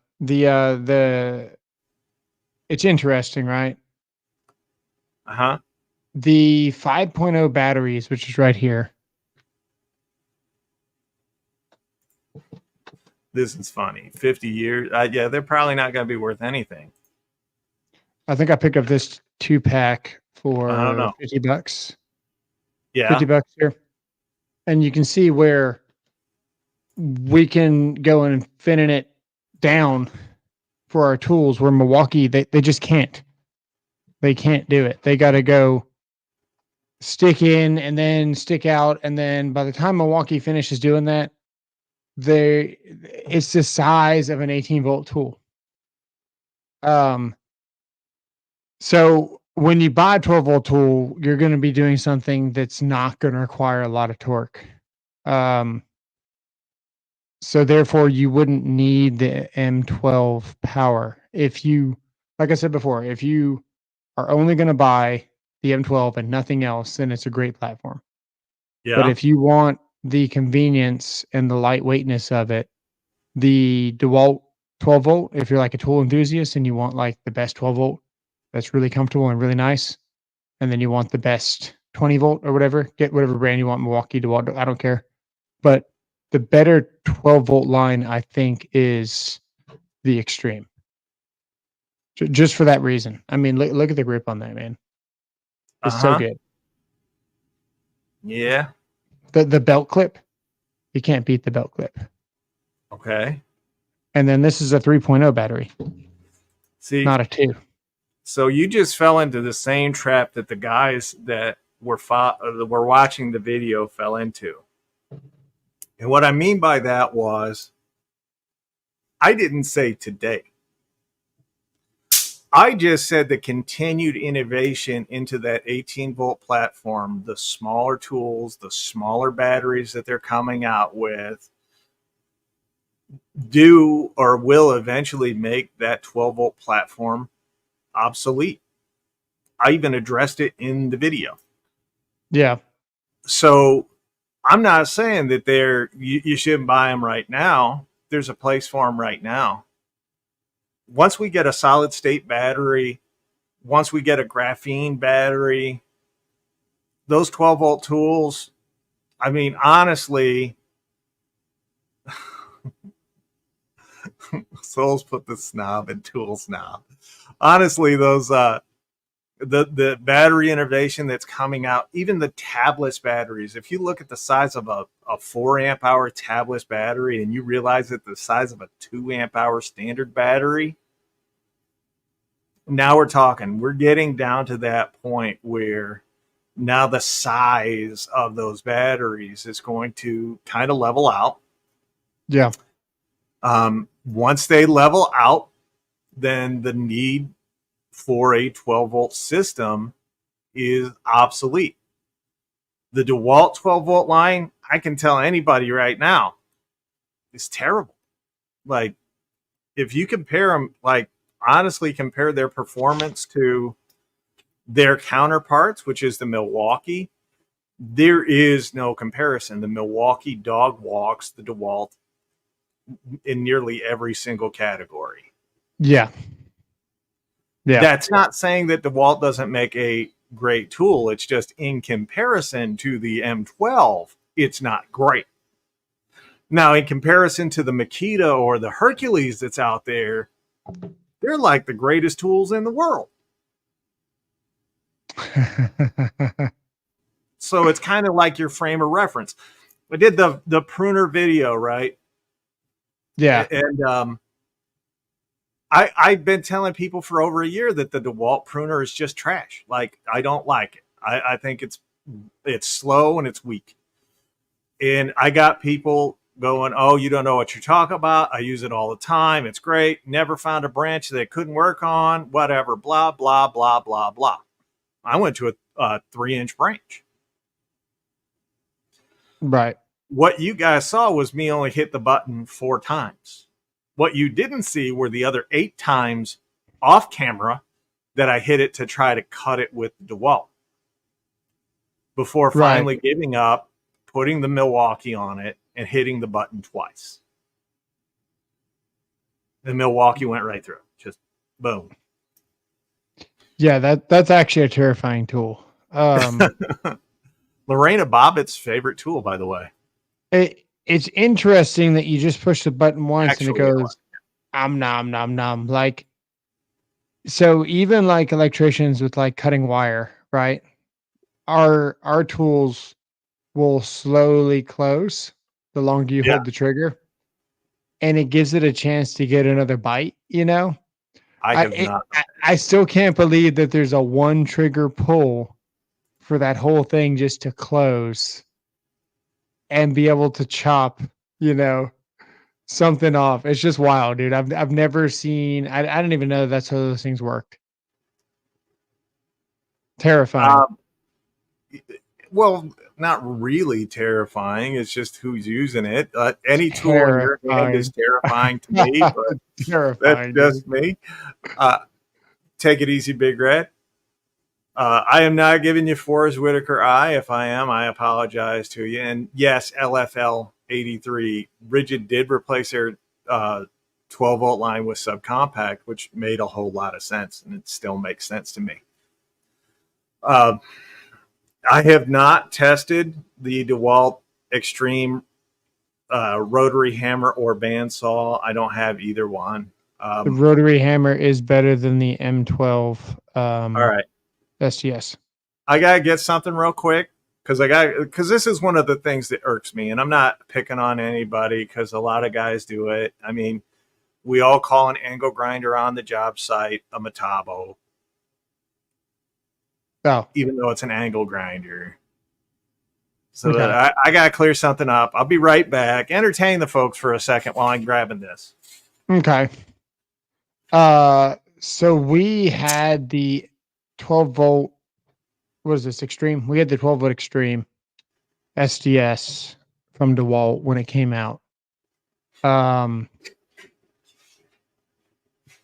It's interesting, right? Uh-huh. The 5.0 batteries, which is right here. This is funny. 50 years. Yeah, they're probably not going to be worth anything. I think I picked up this 2-pack for I don't know. $50. Yeah. $50 here. And you can see where we can go and thinning it down for our tools, where Milwaukee, they just can't. They can't do it. They got to go stick in and then stick out. And then by the time Milwaukee finishes doing that, it's the size of an 18-volt tool. So when you buy a 12-volt tool, you're going to be doing something that's not going to require a lot of torque. So therefore, you wouldn't need the M12 power. If you, like I said before, if you are only going to buy the M12 and nothing else, then it's a great platform. Yeah. But if you want the convenience and the lightweightness of it, the DeWalt 12-volt, if you're like a tool enthusiast and you want like the best 12-volt that's really comfortable and really nice, and then you want the best 20-volt or whatever, get whatever brand you want, Milwaukee, DeWalt, I don't care. But the better 12-volt line, I think, is the Extreme. Just for that reason. I mean, look at the grip on that, man. It's so good. Yeah. The belt clip, you can't beat the belt clip. Okay. And then this is a 3.0 battery. See, not a 2. So you just fell into the same trap that the guys that were watching the video fell into. And what I mean by that was, I didn't say today. I just said the continued innovation into that 18-volt platform, the smaller tools, the smaller batteries that they're coming out with, do or will eventually make that 12-volt platform obsolete. I even addressed it in the video. Yeah. So I'm not saying that you shouldn't buy them right now. There's a place for them right now. Once we get a solid state battery, once we get a graphene battery, those 12-volt tools, I mean, honestly, Souls put the snob in tool snob. Honestly, those the battery innovation that's coming out, even the tabless batteries, if you look at the size of a 4 amp hour tabless battery and you realize that the size of a 2 amp hour standard battery, now we're getting down to that point where now the size of those batteries is going to kind of level out. Yeah. Once they level out, then the need for a 12-volt system is obsolete. The DeWalt 12-volt line, I can tell anybody right now, is terrible. Like, if you compare them, like, honestly compare their performance to their counterparts, which is the Milwaukee, there is no comparison. The Milwaukee dog walks the DeWalt in nearly every single category. Yeah. Yeah. That's not saying that DeWalt doesn't make a great tool. It's just in comparison to the M12, it's not great. Now, in comparison to the Makita or the Hercules that's out there, they're like the greatest tools in the world. So it's kind of like your frame of reference. I did the pruner video, right? Yeah. And I've been telling people for over a year that the DeWalt pruner is just trash. Like, I don't like it. I think it's slow and it's weak. And I got people going, oh, you don't know what you're talking about. I use it all the time. It's great. Never found a branch that it couldn't work on, whatever, blah, blah, blah, blah, blah. I went to a 3-inch branch. Right. What you guys saw was me only hit the button 4 times. What you didn't see were the other 8 times off camera that I hit it to try to cut it with the DeWalt. Before finally giving up, putting the Milwaukee on it, and hitting the button twice. The Milwaukee went right through. Just boom. Yeah, that's actually a terrifying tool. Lorena Bobbitt's favorite tool, by the way. It's interesting that you just push the button once Actually, and it goes, nom. Like, so even like electricians with like cutting wire, right? Our tools will slowly close the longer you hold the trigger, and it gives it a chance to get another bite, you know? I still can't believe that there's a 1 trigger pull for that whole thing just to close and be able to chop, you know, something off. It's just wild, dude. I've never seen. I don't even know that's how those things work. Terrifying. Well, not really terrifying. It's just who's using it. Any tool in your hand is terrifying to me. But terrifying. That's just me. Take it easy, Big Red. I am not giving you Forrest Whitaker eye. If I am, I apologize to you. And yes, LFL 83 Rigid did replace their 12-volt line with subcompact, which made a whole lot of sense, and it still makes sense to me. I have not tested the DeWalt Extreme rotary hammer or bandsaw. I don't have either one. The rotary hammer is better than the M12. All right. STS. I gotta get something real quick because this is one of the things that irks me, and I'm not picking on anybody because a lot of guys do it. I mean, we all call an angle grinder on the job site a Metabo. Oh. Even though it's an angle grinder. So that I got to clear something up. I'll be right back. Entertain the folks for a second while I'm grabbing this. Okay. So we had the 12-volt, what is this, Extreme? We had the 12-volt Extreme SDS from DeWalt when it came out.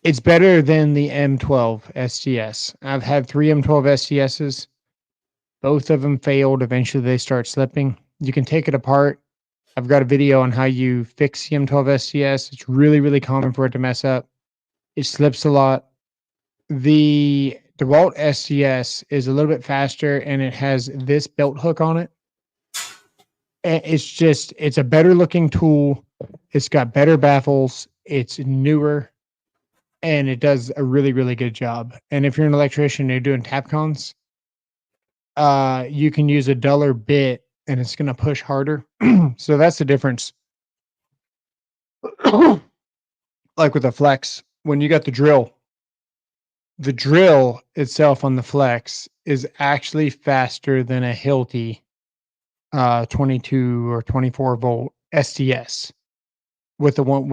It's better than the M12 SDS. I've had 3 M12 SDSs. Both of them failed. Eventually, they start slipping. You can take it apart. I've got a video on how you fix the M12 SDS. It's really, really common for it to mess up. It slips a lot. The DeWalt SDS is a little bit faster, and it has this belt hook on it. And it's a better looking tool. It's got better baffles. It's newer. And it does a really, really good job. And if you're an electrician and you're doing tapcons, you can use a duller bit and it's going to push harder. So that's the difference. Like with a flex, when you got the drill itself on the flex is actually faster than a Hilti 22 or 24 volt SDS with a 1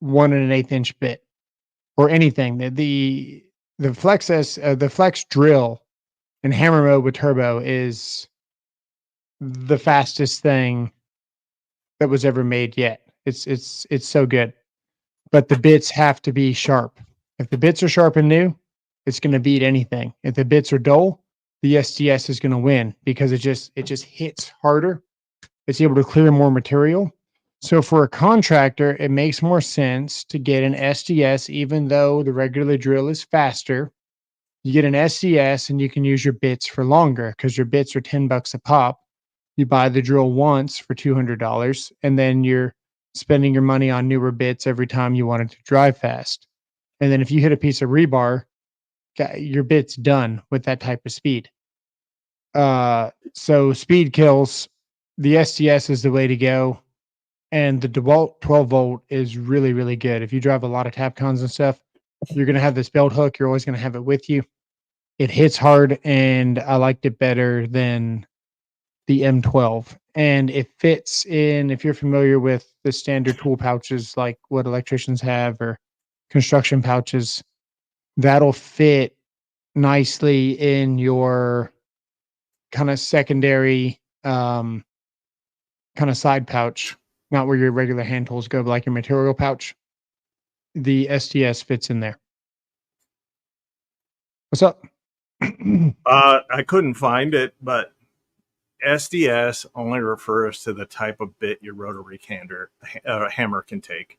1/8 inch bit. Or anything. The flex drill in hammer mode with turbo is the fastest thing that was ever made yet. It's so good. But the bits have to be sharp. If the bits are sharp and new, it's going to beat anything. If the bits are dull, the SDS is going to win because it just hits harder. It's able to clear more material. So for a contractor, it makes more sense to get an SDS, even though the regular drill is faster. You get an SDS and you can use your bits for longer because your bits are $10 a pop. You buy the drill once for $200, and then you're spending your money on newer bits every time you want it to drive fast. And then if you hit a piece of rebar, your bit's done with that type of speed. So speed kills. The SDS is the way to go. And the DeWalt 12-volt is really, really good. If you drive a lot of tapcons and stuff, you're going to have this belt hook. You're always going to have it with you. It hits hard, and I liked it better than the M12. and it fits in, if you're familiar with the standard tool pouches like what electricians have or construction pouches, that'll fit nicely in your kind of secondary kind of side pouch, not where your regular hand tools go, but like your material pouch. The SDS fits in there. What's up? I couldn't find it, but SDS only refers to the type of bit your rotary hammer can take.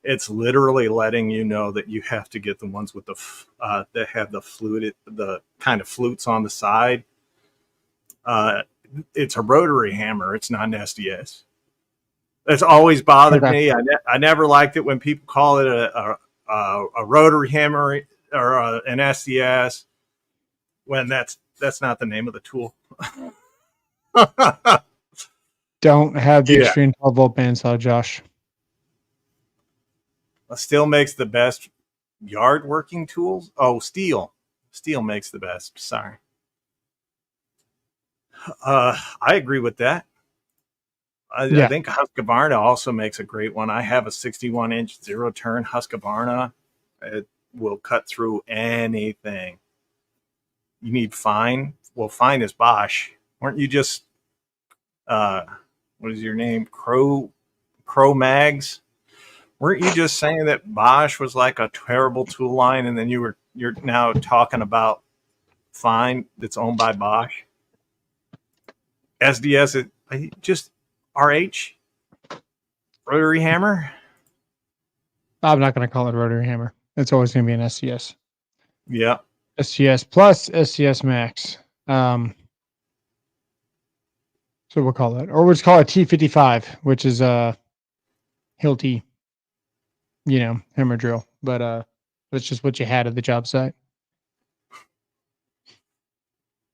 It's literally letting you know that you have to get the ones with the that have the kind of flutes on the side. It's a rotary hammer. It's not an SDS. That's always bothered me. I never liked it when people call it a rotary hammer or an SDS when that's not the name of the tool. Don't have the extreme 12-volt bandsaw, Josh. Steel makes the best yard working tools. Oh, steel makes the best. Sorry. I agree with that. I think Husqvarna also makes a great one. I have a 61-inch zero-turn Husqvarna. It will cut through anything. You need fine. Well, fine is Bosch. Weren't you just what is your name? Crow Mags? Weren't you just saying that Bosch was like a terrible tool line, and then you're now talking about fine that's owned by Bosch? SDS is just RH rotary hammer. I'm not going to call it rotary hammer. It's always going to be an SDS. Yeah. SDS plus SDS Max. So we'll call it, or we'll just call it T55, which is a Hilti, hammer drill. But that's just what you had at the job site.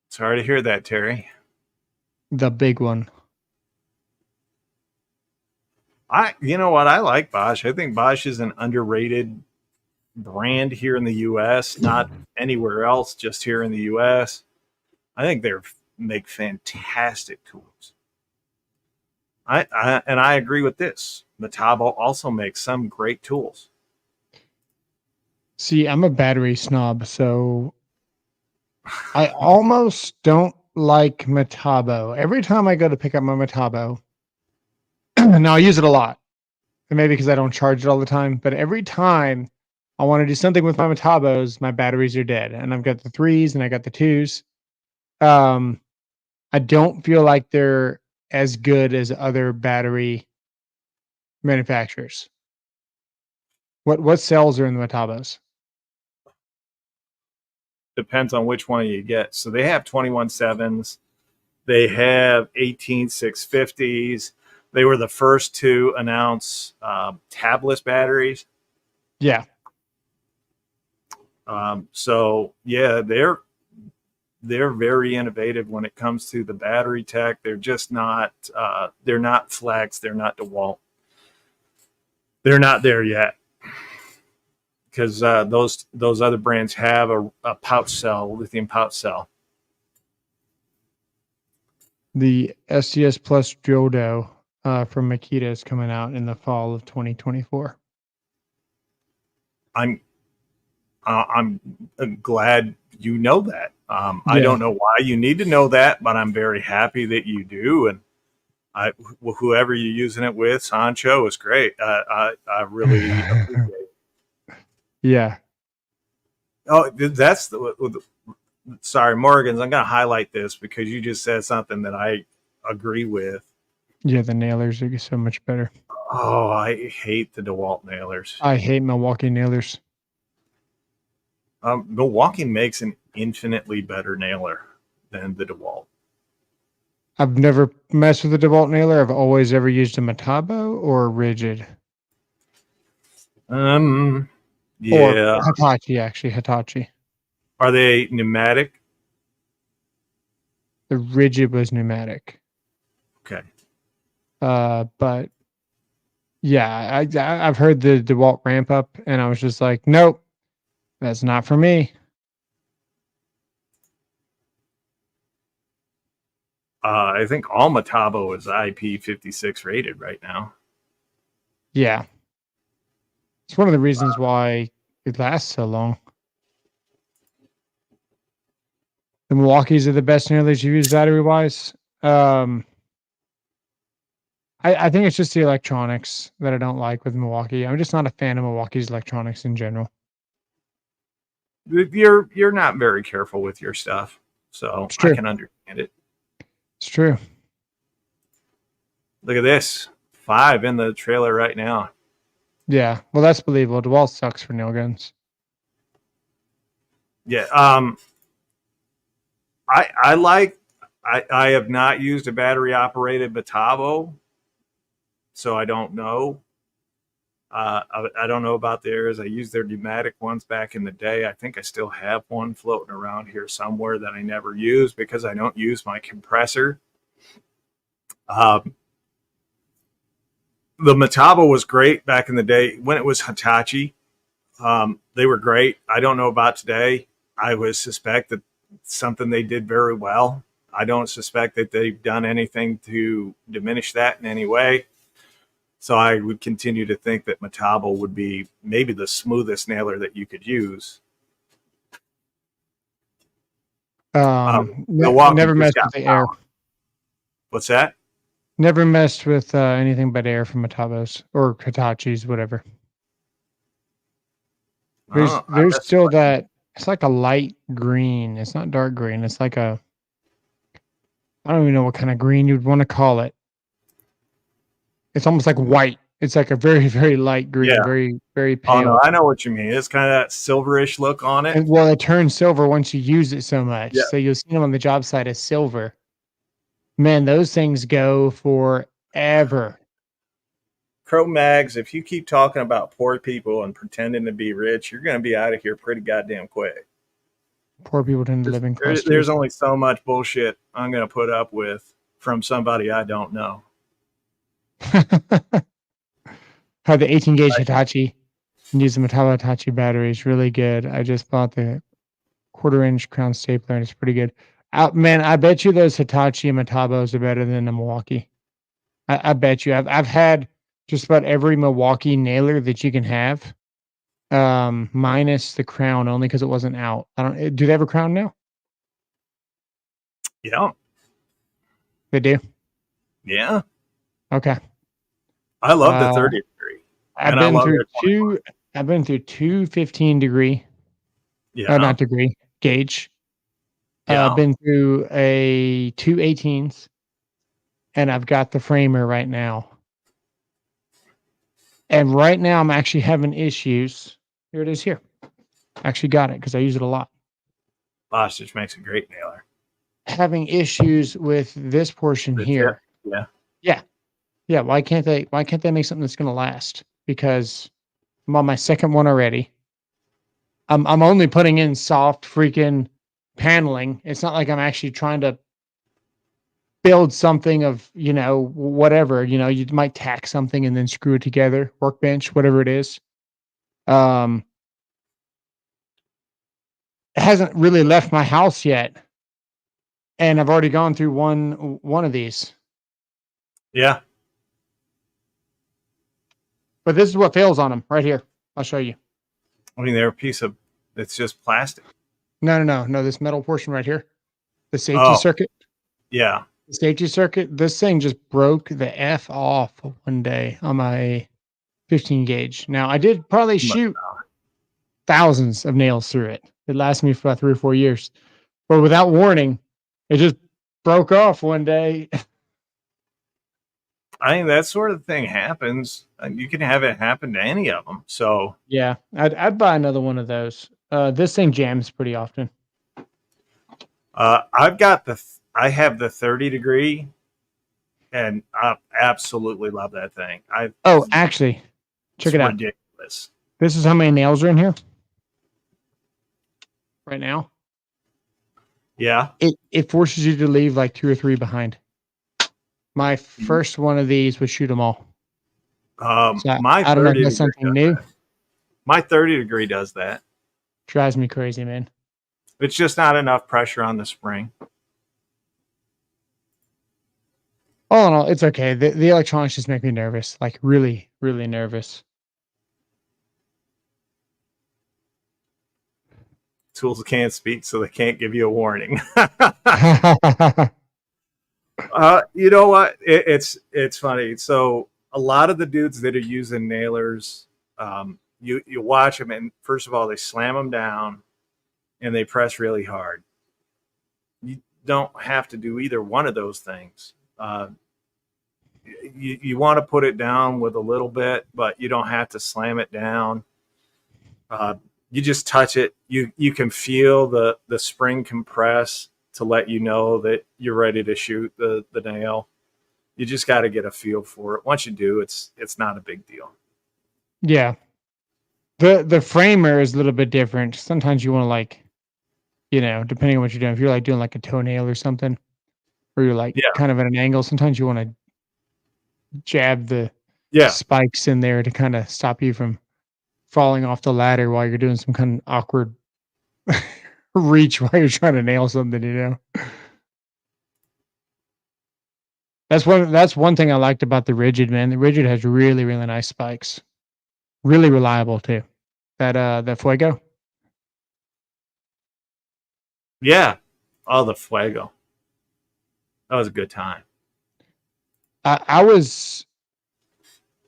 Sorry to hear that, Terry. The big one. You know what? I like Bosch. I think Bosch is an underrated brand here in the U.S., not anywhere else, just here in the U.S. I think they make fantastic tools. I agree with this. Metabo also makes some great tools. See, I'm a battery snob, so I almost don't like Metabo. Every time I go to pick up my Metabo, now I use it a lot, and maybe because I don't charge it all the time, but every time I want to do something with my Metabos, my batteries are dead, and I've got the 3s and I got the 2s. I don't feel like they're as good as other battery manufacturers. What cells are in the Metabos? Depends on which one you get. So they have 21.7s. They have 18.650s. They were the first to announce tabless batteries. Yeah. So yeah, they're very innovative when it comes to the battery tech. They're just not. They're not Flex. They're not DeWalt. They're not there yet, because those other brands have a pouch cell, lithium pouch cell. The SDS Plus Jodo from Makita is coming out in the fall of 2024. I'm glad you know that. I don't know why you need to know that, but I'm very happy that you do. And whoever you're using it with, Sancho, is great. I really appreciate it. Yeah. Oh, that's sorry, Morgans. I'm going to highlight this because you just said something that I agree with. Yeah, the nailers are so much better. Oh, I hate the DeWalt nailers. I hate Milwaukee nailers. Milwaukee makes an infinitely better nailer than the DeWalt. I've never messed with a DeWalt nailer. I've always ever used a Metabo or a rigid. Yeah. Or Hitachi, actually. Hitachi. Are they pneumatic? The rigid was pneumatic. Okay. But yeah, I've heard the DeWalt ramp up, and I was just like, nope, that's not for me. I think all Metabo is IP56 rated right now. Yeah. It's one of the reasons why it lasts so long. The Milwaukees are the best nailers you've used battery-wise. I think it's just the electronics that I don't like with Milwaukee. I'm just not a fan of Milwaukee's electronics in general. You're not very careful with your stuff, so I can understand it. It's true. Look at this. 5 in the trailer right now. Yeah, well, that's believable. DeWalt sucks for nail guns. Yeah. I have not used a battery operated Metabo, so I don't know. I don't know about theirs. I used their pneumatic ones back in the day. I think I still have one floating around here somewhere that I never use because I don't use my compressor. The Metabo was great back in the day when it was Hitachi. They were great. I don't know about today. I would suspect that something they did very well. I don't suspect that they've done anything to diminish that in any way. So I would continue to think that Metabo would be maybe the smoothest nailer that you could use. Never messed with the air. What's that? Never messed with anything but air from Metabos or Hitachis, whatever. There's still that. It's like a light green. It's not dark green. It's like a. I don't even know what kind of green you'd want to call it. It's almost like white. It's like a very, very light green, very, very pale. Oh, no, I know what you mean. It's kind of that silverish look on it. And, well, it turns silver once you use it so much. Yeah. So you'll see them on the job site as silver. Man, those things go forever. Crow Mags, if you keep talking about poor people and pretending to be rich, you're going to be out of here pretty goddamn quick. Poor people tend to live in clusters. There's only so much bullshit I'm going to put up with from somebody I don't know. Had the 18 gauge Hitachi and use the Metabo Hitachi battery is really good. I just bought the 1/4 inch crown stapler and it's pretty good. Man, I bet you those Hitachi and Metabos are better than the Milwaukee. I bet you. I've had just about every Milwaukee nailer that you can have, minus the crown only because it wasn't out. Do they have a crown now? Yeah. They do? Yeah. Okay. I love the 30 degree. I've been through two 15 degree. Yeah. Not degree, gauge. Yeah. I've been through a 2 18s, and I've got the framer right now. And right now I'm actually having issues. Here it is here. I actually got it because I use it a lot. Bostitch makes a great nailer. Having issues with this portion here. Yeah. Yeah. Yeah. Why can't they make something that's going to last? Because I'm on my second one already. I'm only putting in soft freaking paneling. It's not like I'm actually trying to build something of, whatever, you might tack something and then screw it together, workbench, whatever it is. It hasn't really left my house yet. And I've already gone through one of these. Yeah. But this is what fails on them right here. I'll show you. I mean, they're a piece of, it's just plastic. No. This metal portion right here. The safety circuit. Yeah. The safety circuit. This thing just broke the F off one day on my 15 gauge. Now, I did probably shoot thousands of nails through it. It lasted me for about 3 or 4 years. But without warning, it just broke off one day. I think that sort of thing happens. You can have it happen to any of them. So yeah, I'd buy another one of those. This thing jams pretty often. I have the 30 degree, and I absolutely love that thing. Actually, check it out. Ridiculous. This is how many nails are in here right now. Yeah. It forces you to leave like 2 or 3 behind. My first one of these would shoot them all. My 30 degree something new. My 30 degree does that. Drives me crazy, man. It's just not enough pressure on the spring. all in all, it's okay. The electronics just make me nervous, like really, really nervous. Tools can't speak, so they can't give you a warning. You know what? It's funny. So a lot of the dudes that are using nailers, you watch them, and first of all, they slam them down, and they press really hard. You don't have to do either one of those things. You want to put it down with a little bit, but you don't have to slam it down. You just touch it. You can feel the spring compress to let you know that you're ready to shoot the nail. You just got to get a feel for it. Once you do, it's not a big deal. Yeah. The framer is a little bit different. Sometimes you want to, like, you know, depending on what you're doing, if you're like doing like a toenail or something, or you're like kind of at an angle, sometimes you want to jab the spikes in there to kind of stop you from falling off the ladder while you're doing some kind of awkward reach while you're trying to nail something, you know. That's one thing I liked about the Rigid, man. The Rigid has really, really nice spikes. Really reliable too. That Fuego. Yeah. Oh, the Fuego. That was a good time. I was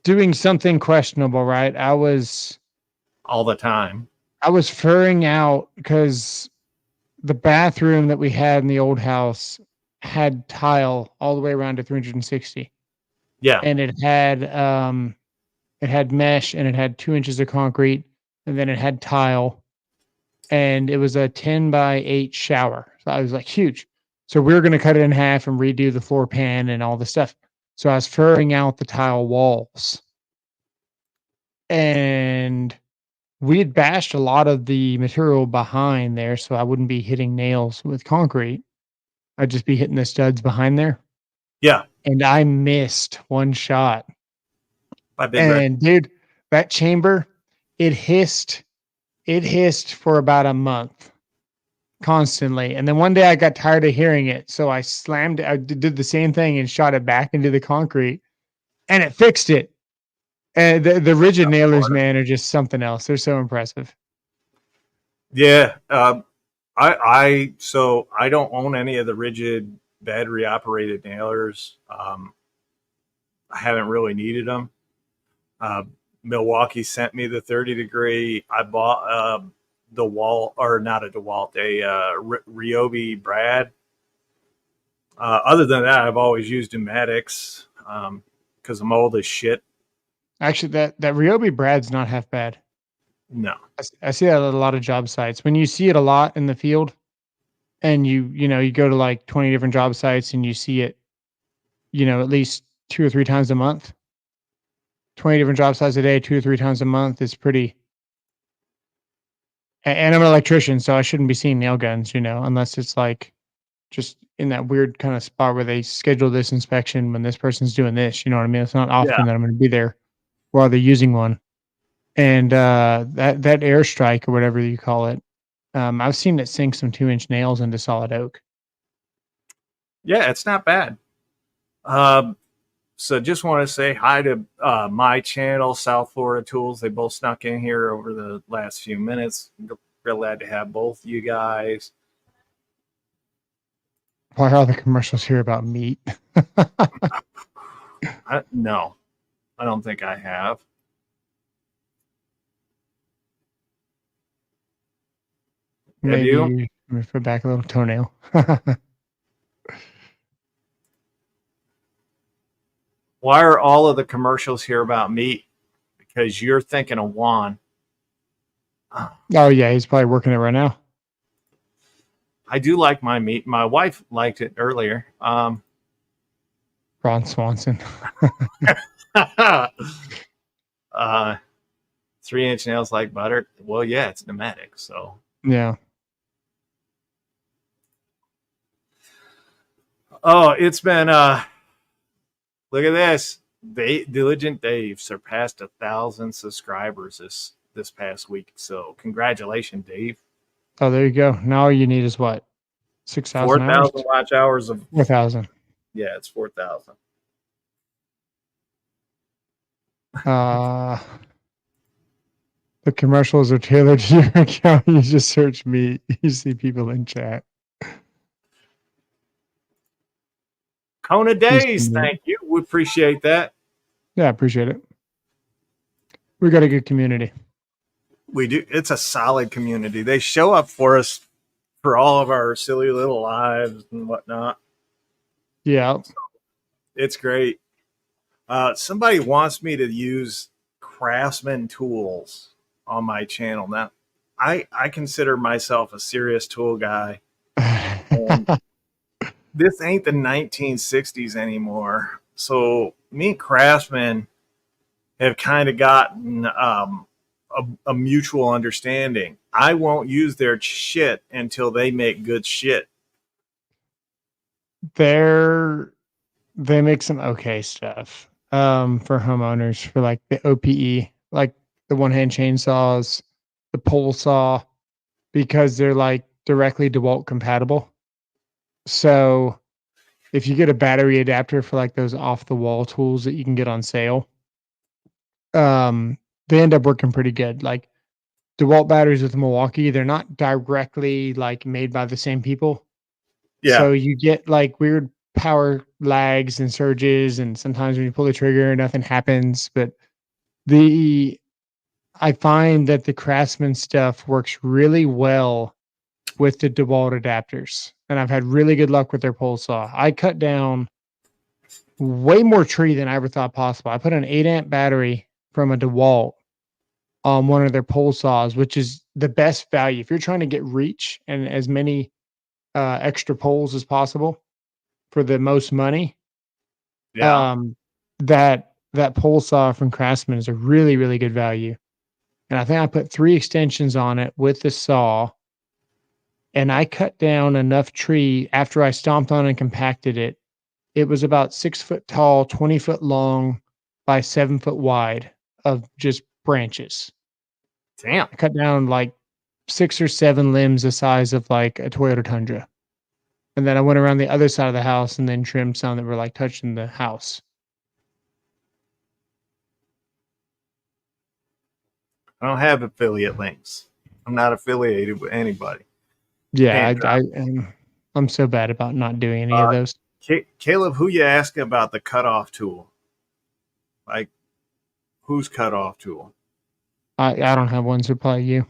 doing something questionable, right? I was all the time. I was furring out because the bathroom that we had in the old house had tile all the way around to 360. Yeah. And it had mesh, and it had 2 inches of concrete, and then it had tile, and it was a 10 by 8 shower. So I was like, huge. So we were going to cut it in half and redo the floor pan and all the stuff. So I was furring out the tile walls, and we had bashed a lot of the material behind there, so I wouldn't be hitting nails with concrete. I'd just be hitting the studs behind there. Yeah. And I missed one shot. And dude, that chamber, it hissed for about a month constantly. And then one day I got tired of hearing it. So I did the same thing and shot it back into the concrete, and it fixed it. And the Rigid nailers, man, are just something else. They're so impressive. Yeah. I don't own any of the Rigid battery operated nailers. I haven't really needed them. Milwaukee sent me the 30 degree. I bought DeWalt, or not a DeWalt, a Ryobi Brad. Other than that, I've always used pneumatics because I'm old as shit. Actually, that Ryobi Brad's not half bad. No. I see that at a lot of job sites. When you see it a lot in the field, and you go to like 20 different job sites and you see it, at least 2 or 3 times a month. 20 different job sites a day, 2 or 3 times a month is pretty. And I'm an electrician, so I shouldn't be seeing nail guns, unless it's like just in that weird kind of spot where they schedule this inspection when this person's doing this. You know what I mean? It's not often that I'm going to be there while they're using one. And that airstrike or whatever you call it, I've seen it sink some 2-inch nails into solid oak. Yeah, it's not bad. So just want to say hi to my channel, South Florida Tools. They both snuck in here over the last few minutes. Real glad to have both you guys. Why are the commercials here about meat? No, I don't think I have. Maybe let me put back a little toenail. Why are all of the commercials here about meat? Because you're thinking of Juan. Oh, yeah, he's probably working it right now. I do like my meat. My wife liked it earlier. Ron Swanson. 3-inch nails like butter. Well, yeah, it's pneumatic, so. Yeah. Oh, it's been look at this. Diligent Dave surpassed 1,000 subscribers this past week. So congratulations, Dave. Oh, there you go. Now all you need is what? 6,000 4,000 watch hours of 4,000. Yeah, it's 4,000. The commercials are tailored to your account. You just search me. You see people in chat. Kona Days, thank you. We appreciate that. Yeah, I appreciate it. We got a good community. We do. It's a solid community. They show up for us for all of our silly little lives and whatnot. Yeah. So it's great. Somebody wants me to use Craftsman tools on my channel. Now, I consider myself a serious tool guy. And this ain't the 1960s anymore. So me and Craftsman have kind of gotten a mutual understanding. I won't use their shit until they make good shit. They make some okay stuff for homeowners for like the OPE, like the one-hand chainsaws, the pole saw, because they're like directly DeWalt compatible. So if you get a battery adapter for like those off-the-wall tools that you can get on sale, they end up working pretty good. Like DeWalt batteries with Milwaukee, they're not directly like made by the same people. Yeah. So you get like weird power lags and surges, and sometimes when you pull the trigger, nothing happens. But I find that the Craftsman stuff works really well with the DeWalt adapters, and I've had really good luck with their pole saw. I cut down way more tree than I ever thought possible. I put an 8-amp battery from a DeWalt on one of their pole saws, which is the best value if you're trying to get reach and as many extra poles as possible for the most money. Yeah. That pole saw from Craftsman is a really, really good value. And I think I put 3 extensions on it with the saw, and I cut down enough tree after I stomped on and compacted it. It was about 6 foot tall, 20 foot long by 7 foot wide of just branches. Damn. I cut down like 6 or 7 limbs the size of like a Toyota Tundra. And then I went around the other side of the house and then trimmed some that were like touching the house. I don't have affiliate links. I'm not affiliated with anybody. Yeah, I'm so bad about not doing any of those. Caleb, who you asking about the cutoff tool? Like, whose cutoff tool? I don't have one, so probably you.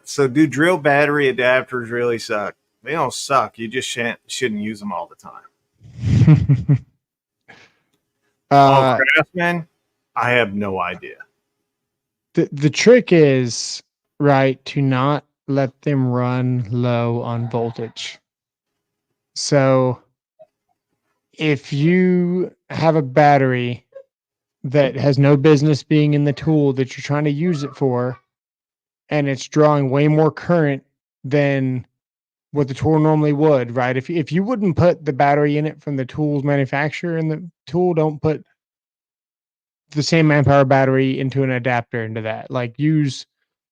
So do drill battery adapters really suck? They don't suck. You just shouldn't use them all the time. Craftsman, I have no idea. The trick is, right, to not let them run low on voltage. So if you have a battery that has no business being in the tool that you're trying to use it for, and it's drawing way more current than what the tool normally would, right? If you wouldn't put the battery in it from the tool's manufacturer in the tool, don't put the same manpower battery into an adapter into that. Like use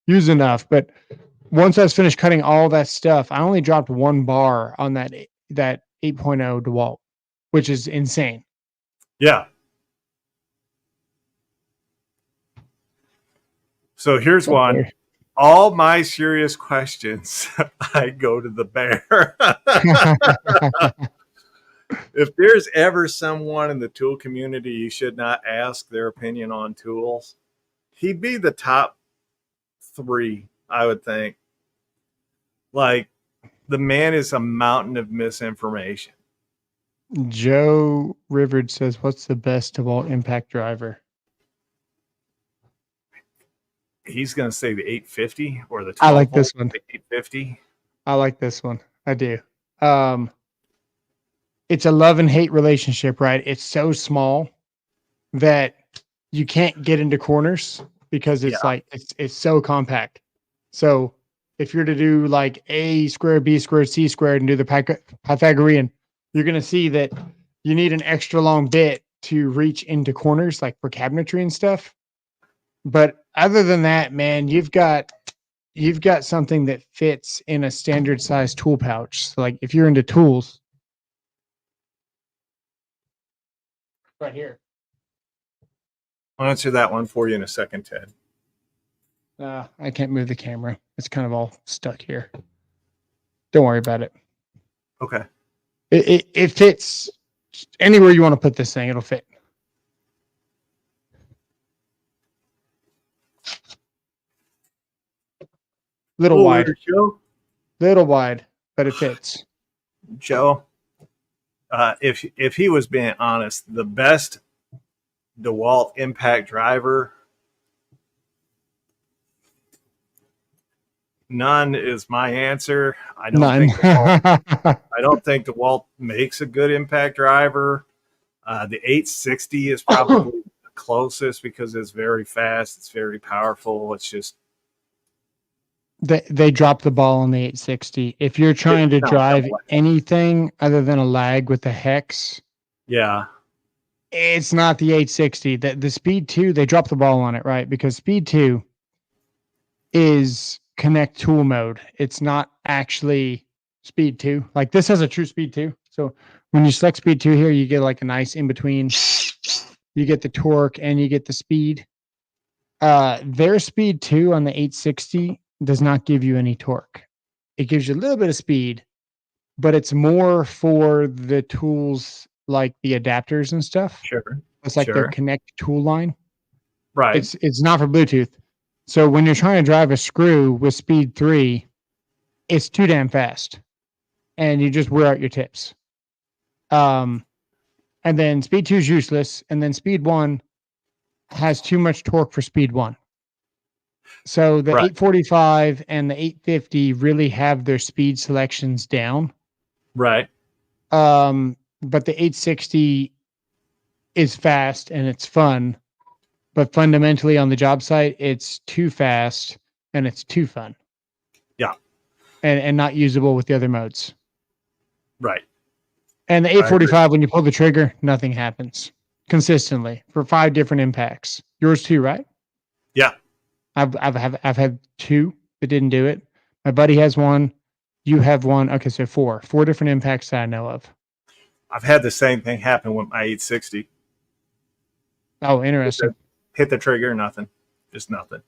enough. But once I was finished cutting all that stuff, I only dropped 1 bar on that 8.0 DeWalt, which is insane. Yeah. So here's one. All my serious questions, I go to the bear. If there's ever someone in the tool community you should not ask their opinion on tools, he'd be the top 3, I would think. Like, the man is a mountain of misinformation. Joe Rivard says, what's the best DeWalt impact driver? He's going to say the 850 or the 12 I like this one. 850. I like this one. I do. It's a love and hate relationship, right? It's so small that you can't get into corners because it's like it's so compact. So if you're to do like A squared, B squared, C squared, and do the Pythagorean, you're going to see that you need an extra long bit to reach into corners, like for cabinetry and stuff. But other than that, man, you've got something that fits in a standard size tool pouch. So like if you're into tools, right here, I'll answer that one for you in a second, Ted. I can't move the camera. It's kind of all stuck here. Don't worry about it. Okay. It fits anywhere you want to put this thing. It'll fit. Little wide. Joe. Little wide, but it fits. Joe, if he was being honest, the best DeWalt impact driver, none is my answer. I don't think DeWalt makes a good impact driver. The 860 is probably the closest because it's very fast, it's very powerful. It's just they dropped the ball on the 860. If you're trying to drive anything other than a lag with the hex, yeah, it's not the 860. The Speed 2, they dropped the ball on it, right? Because Speed 2 is connect tool mode. It's not actually Speed 2. Like this has a true Speed 2. So when you select Speed 2 here, you get like a nice in between. You get the torque and you get the speed. Their Speed 2 on the 860 does not give you any torque. It gives you a little bit of speed, but it's more for the tools like the adapters and stuff. Sure. It's like their connect tool line. Right. It's not for Bluetooth. So when you're trying to drive a screw with Speed 3, it's too damn fast. And you just wear out your tips. And then Speed 2 is useless. And then Speed 1 has too much torque for Speed 1. So the 845 and the 850 really have their speed selections down. Right. But the 860 is fast and it's fun. But fundamentally on the job site, it's too fast and it's too fun. Yeah. And not usable with the other modes. Right. And the 845, when you pull the trigger, nothing happens consistently for 5 different impacts. Yours too, right? Yeah. I've had 2 that didn't do it. My buddy has 1. You have 1. Okay, so 4 different impacts that I know of. I've had the same thing happen with my 860. Oh, interesting. Hit the trigger, nothing. Just nothing.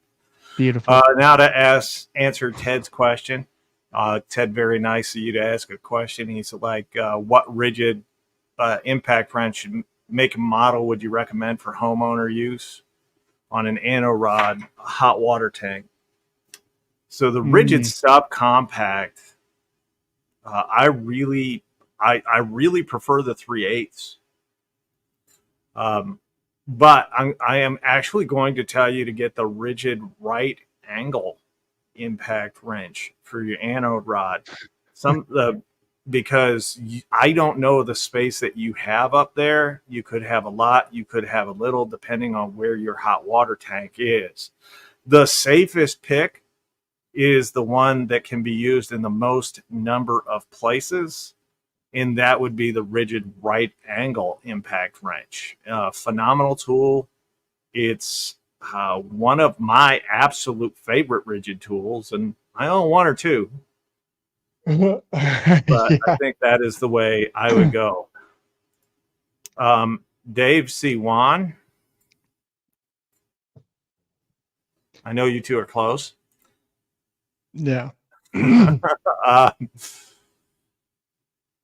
Beautiful. Now to answer Ted's question. Ted, very nice of you to ask a question. He's like, what rigid impact wrench make and model would you recommend for homeowner use on an anode hot water tank? So the rigid subcompact, I really prefer the 3/8. But I am actually going to tell you to get the rigid right angle impact wrench for your anode rod. Because I don't know the space that you have up there. You could have a lot, you could have a little, depending on where your hot water tank is. The safest pick is the one that can be used in the most number of places, and that would be the rigid right angle impact wrench. Phenomenal tool. It's one of my absolute favorite rigid tools, and I own 1 or 2. But I think that is the way I would go. Dave Siwan, I know you two are close. Yeah. I'm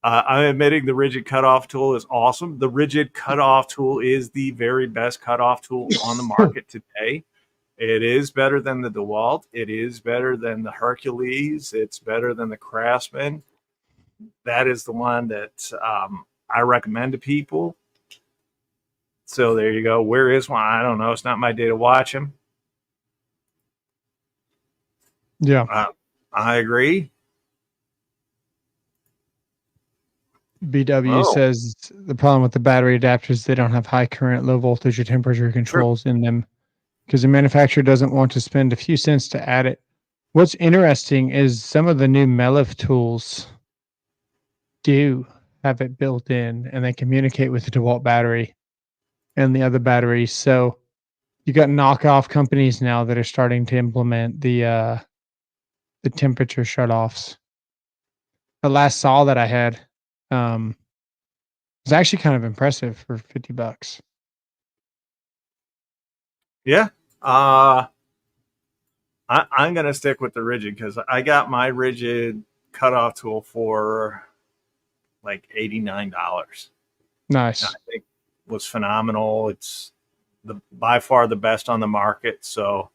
admitting the rigid cutoff tool is awesome. The rigid cutoff tool is the very best cutoff tool on the market today. It is better than the DeWalt. It is better than the Hercules. It's better than the Craftsman. That is the one that I recommend to people. So there you go. Where is one? I don't know. It's not my day to watch him. Yeah. I agree. BW says the problem with the battery adapters, they don't have high current, low voltage, or temperature controls in them because the manufacturer doesn't want to spend a few cents to add it. What's interesting is some of the new Melif tools do have it built in and they communicate with the DeWalt battery and the other batteries. So you got knockoff companies now that are starting to implement the temperature shutoffs. The last saw that I had was actually kind of impressive for $50. Yeah. I'm going to stick with the rigid because I got my rigid cutoff tool for like $89. Nice. I think it was phenomenal. It's by far the best on the market. So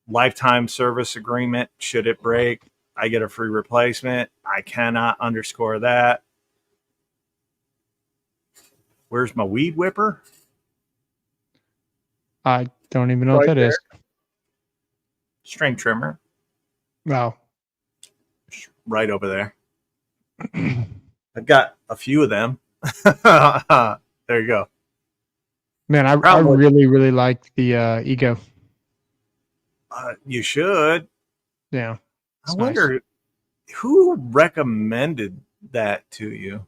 lifetime service agreement. Should it break, I get a free replacement. I cannot underscore that. Where's my weed whipper? I don't even know what that is. String trimmer. Wow. Right over there. I've got a few of them. There you go. Man, I really, really like the Ego. You should. Yeah. I wonder who recommended that to you.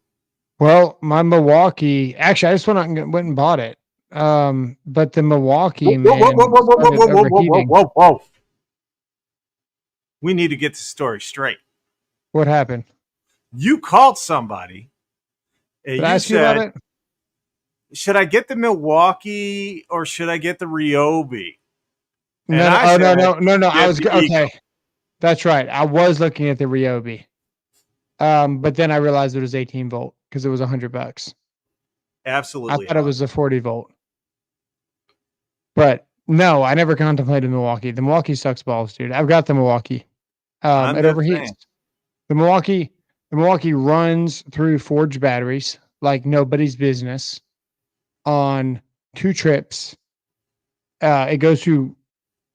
Well, my Milwaukee. Actually, I just went and bought it. But the Milwaukee Whoa. We need to get the story straight. What happened? You called somebody and you said, should I get the Milwaukee or should I get the Ryobi? No. I was okay. That's right. I was looking at the Ryobi. But then I realized it was 18 volt because it was $100. Absolutely. I thought it was a 40 volt. But no, I never contemplated Milwaukee. The Milwaukee sucks balls, dude. I've got the Milwaukee. It overheats. The Milwaukee runs through forged batteries like nobody's business on 2 trips. It goes through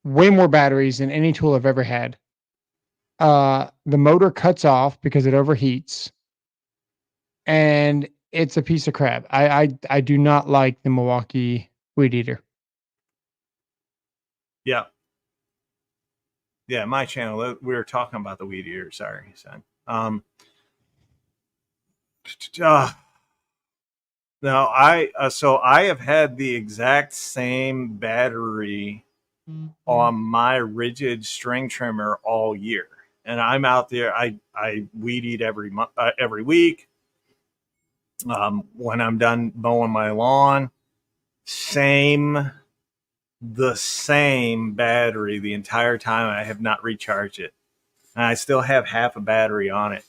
way more batteries than any tool I've ever had. The motor cuts off because it overheats, and it's a piece of crap. I do not like the Milwaukee weed eater. Yeah. Yeah, my channel. We were talking about the weed eater. Sorry, son. No, so I have had the exact same battery on my rigid string trimmer all year, and I'm out there. I weed eat every week. When I'm done mowing my lawn, the same battery the entire time. I have not recharged it, and I still have half a battery on it.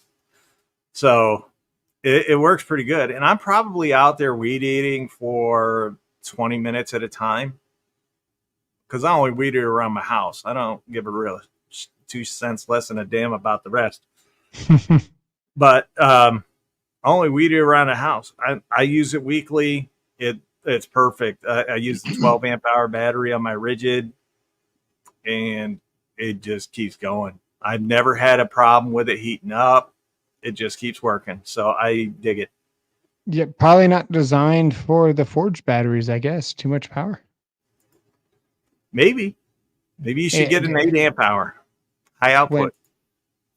So it works pretty good. And I'm probably out there weed eating for 20 minutes at a time because I only weed eat around my house. I don't give a real 2 cents less than a damn about the rest. But I only weed eat around the house. I use it weekly. It's perfect. I use the 12 amp hour battery on my rigid, and it just keeps going. I've never had a problem with it heating up. It just keeps working. So I dig it. Yeah, probably not designed for the forged batteries, I guess. Too much power. Maybe you should get an 8 amp hour high output.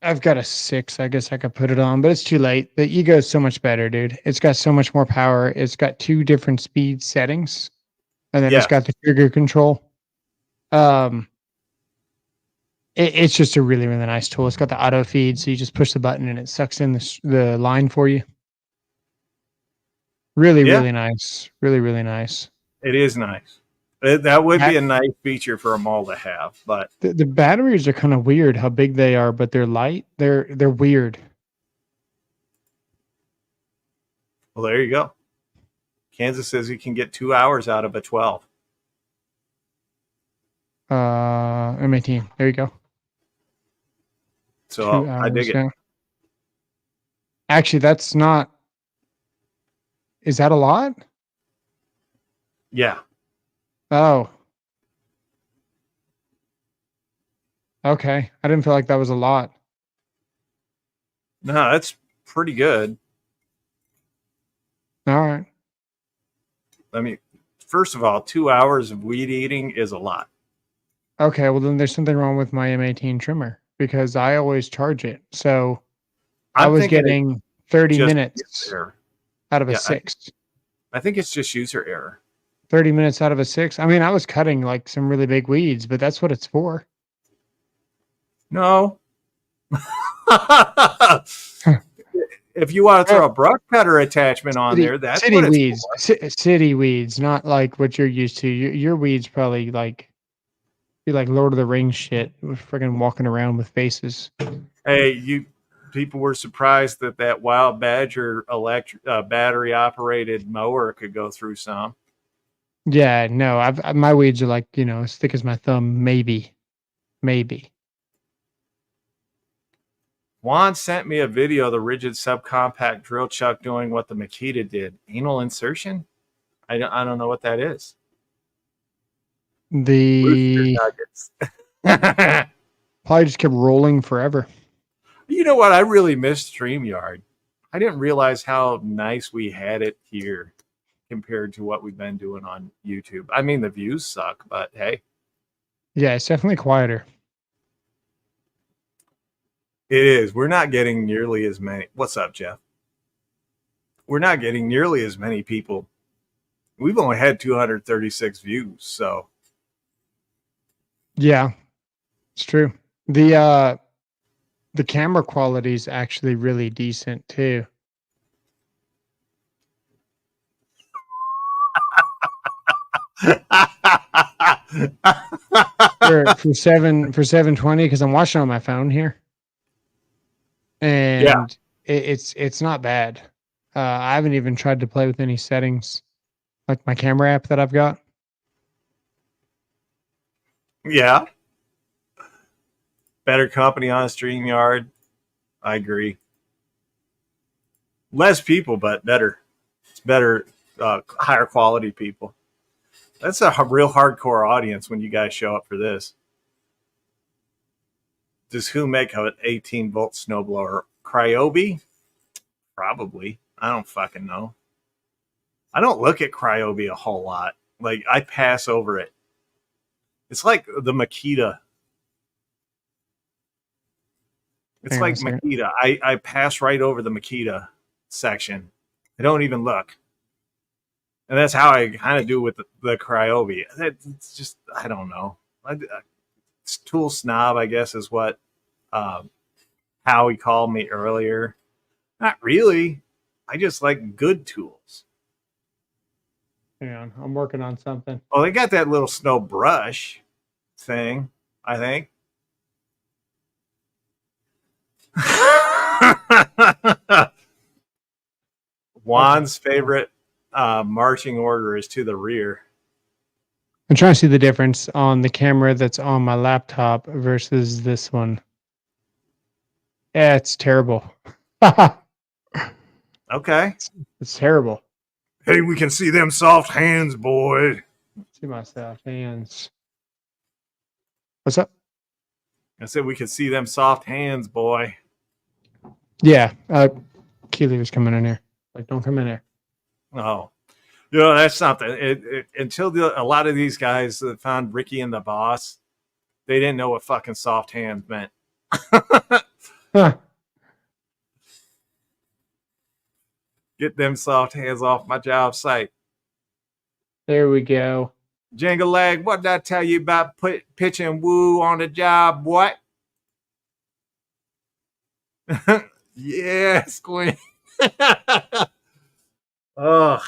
I've got a 6. I guess I could put it on, but it's too late. The Ego is so much better, dude. It's got so much more power. It's got 2 different speed settings, and then it's got the trigger control. It's just a really, really nice tool. It's got the auto feed, so you just push the button and it sucks in the line for you. Really, really nice. Really, really nice. It is nice. That would be a nice feature for them all to have, but the batteries are kind of weird how big they are, but they're light. They're weird. Well, there you go. Kansas says you can get 2 hours out of a 12. M18. There you go. So I dig it. Now. Actually, that's not. Is that a lot? Yeah. Oh. Okay. I didn't feel like that was a lot. No, that's pretty good. All right. I mean, first of all, 2 hours of weed eating is a lot. Okay, well then there's something wrong with my M18 trimmer because I always charge it. So I was getting 30 minutes out of a 6. I think it's just user error. 30 minutes out of a 6. I mean, I was cutting like some really big weeds, but that's what it's for. if you want to throw a brush cutter attachment on there, that's city what it's weeds, for. city weeds, not like what you're used to. Your weeds probably be like Lord of the Rings shit, freaking walking around with faces. Hey, people were surprised that Wild Badger battery operated mower could go through some. Yeah, no, my weeds are like, as thick as my thumb, maybe. Juan sent me a video of the rigid subcompact drill chuck doing what the Makita did. Anal insertion? I don't know what that is. The Nuggets. probably just kept rolling forever. You know what? I really missed StreamYard. I didn't realize how nice we had it here compared to what we've been doing on YouTube. I mean, the views suck, but hey. Yeah, it's definitely quieter. It is. We're not getting nearly as many. What's up, Jeff? We're not getting nearly as many people. We've only had 236 views, so. Yeah, it's true. The camera quality is actually really decent too. for 720, because I'm watching on my phone here, and yeah, it's not bad. I haven't even tried to play with any settings, like my camera app that I've got. Yeah. Better company on StreamYard. I agree. Less people, but better. It's better, higher quality people. That's a real hardcore audience when you guys show up for this. Does who make an 18-volt snowblower? Cryobi? Probably. I don't fucking know. I don't look at Cryobi a whole lot. Like, I pass over it. It's like the Makita. It's like Makita. I pass right over the Makita section. I don't even look. And that's how I kind of do with the Cryobi. It's just, I don't know. It's tool snob, I guess, is what Howie called me earlier. Not really. I just like good tools. Hang on, I'm working on something. Oh, they got that little snow brush thing, I think. Juan's favorite marching order is to the rear. I'm trying to see the difference on the camera that's on my laptop versus this one. Yeah, it's terrible. Okay. It's terrible. Hey, we can see them soft hands, boy. See my soft hands. What's up? I said we could see them soft hands, boy. Yeah. Keely was coming in here. Like, don't come in here. Oh. That's something. Until a lot of these guys found Ricky and the Boss, they didn't know what fucking soft hands meant. Huh. Get them soft hands off my job site. There we go. Jingle leg, what did I tell you about pitching woo on the job? What? Yes, Queen. Ugh.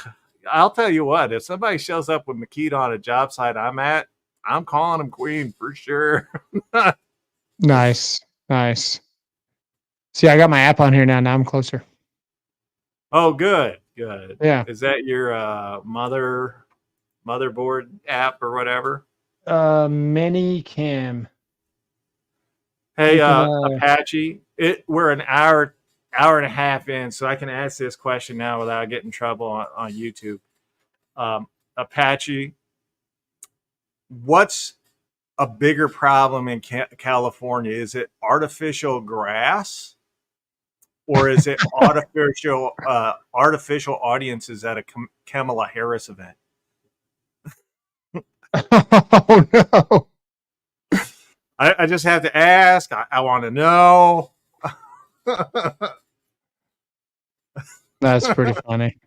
I'll tell you what, if somebody shows up with Makita on a job site I'm at, I'm calling them Queen for sure. Nice. See, I got my app on here now. Now I'm closer. Oh, good. Yeah. Is that your motherboard app or whatever? Mini cam. Hey, Apache, we're an hour and a half in, so I can ask this question now without getting in trouble on YouTube. Apache, what's a bigger problem in California? Is it artificial grass, or is it artificial audiences at a Kamala Harris event? Oh no! I just have to ask. I want to know. That's pretty funny.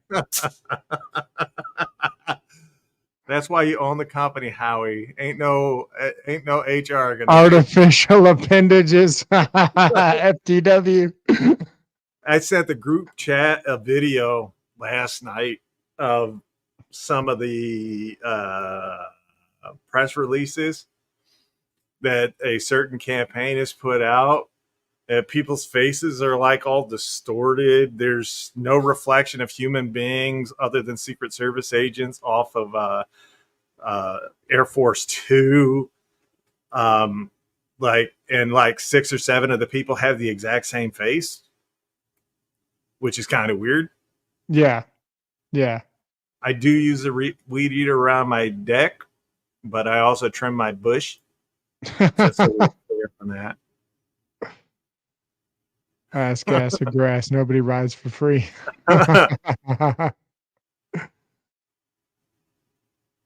That's why you own the company, Howie. Ain't no HR gonna artificial appendages. FTW. I sent the group chat a video last night of some of the press releases that a certain campaign has put out. People's faces are like all distorted. There's no reflection of human beings other than Secret Service agents off of Air Force Two. Like 6 or 7 of the people have the exact same face, which is kind of weird. Yeah. Yeah. I do use a weed eater around my deck, but I also trim my bush. Just so we're clear on that. Ass gas or grass. Nobody rides for free.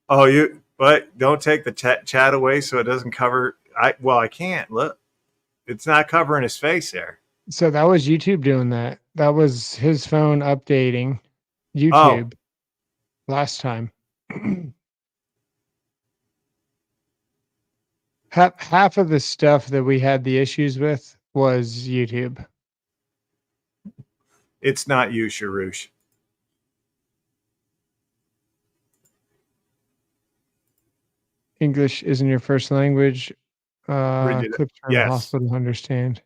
But don't take the chat away so it doesn't cover. I can't. Look, it's not covering his face there. So that was YouTube doing that. That was his phone updating YouTube last time. Half of the stuff that we had the issues with was YouTube. It's not you, Sharush. English isn't your first language. Clips are impossible to understand.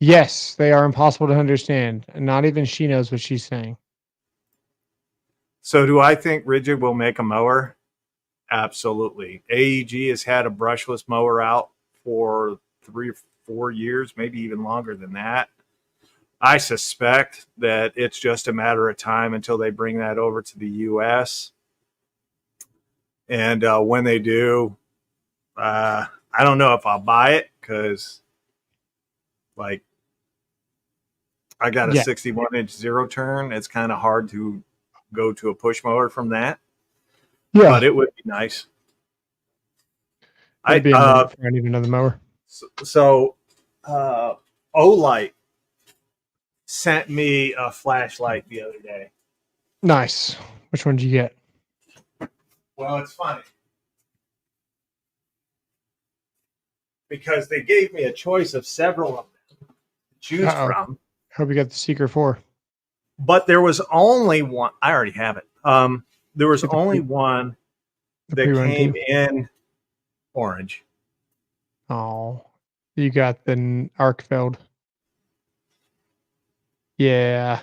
Yes, they are impossible to understand. And not even she knows what she's saying. So do I think Rigid will make a mower? Absolutely. AEG has had a brushless mower out for 3 or 4 years, maybe even longer than that. I suspect that it's just a matter of time until they bring that over to the U.S. And when they do, I don't know if I'll buy it because, like, I got a 61-inch zero turn. It's kind of hard to go to a push mower from that. Yeah, but it would be nice. It'd be a minute before I need another mower. So Olight sent me a flashlight the other day. Nice. Which one did you get? Well, it's funny because they gave me a choice of several of them to choose from. Hope you got the Seeker 4. But there was only one. I already have it. There was only one that came in orange. Oh, you got the Arkfeld. Yeah.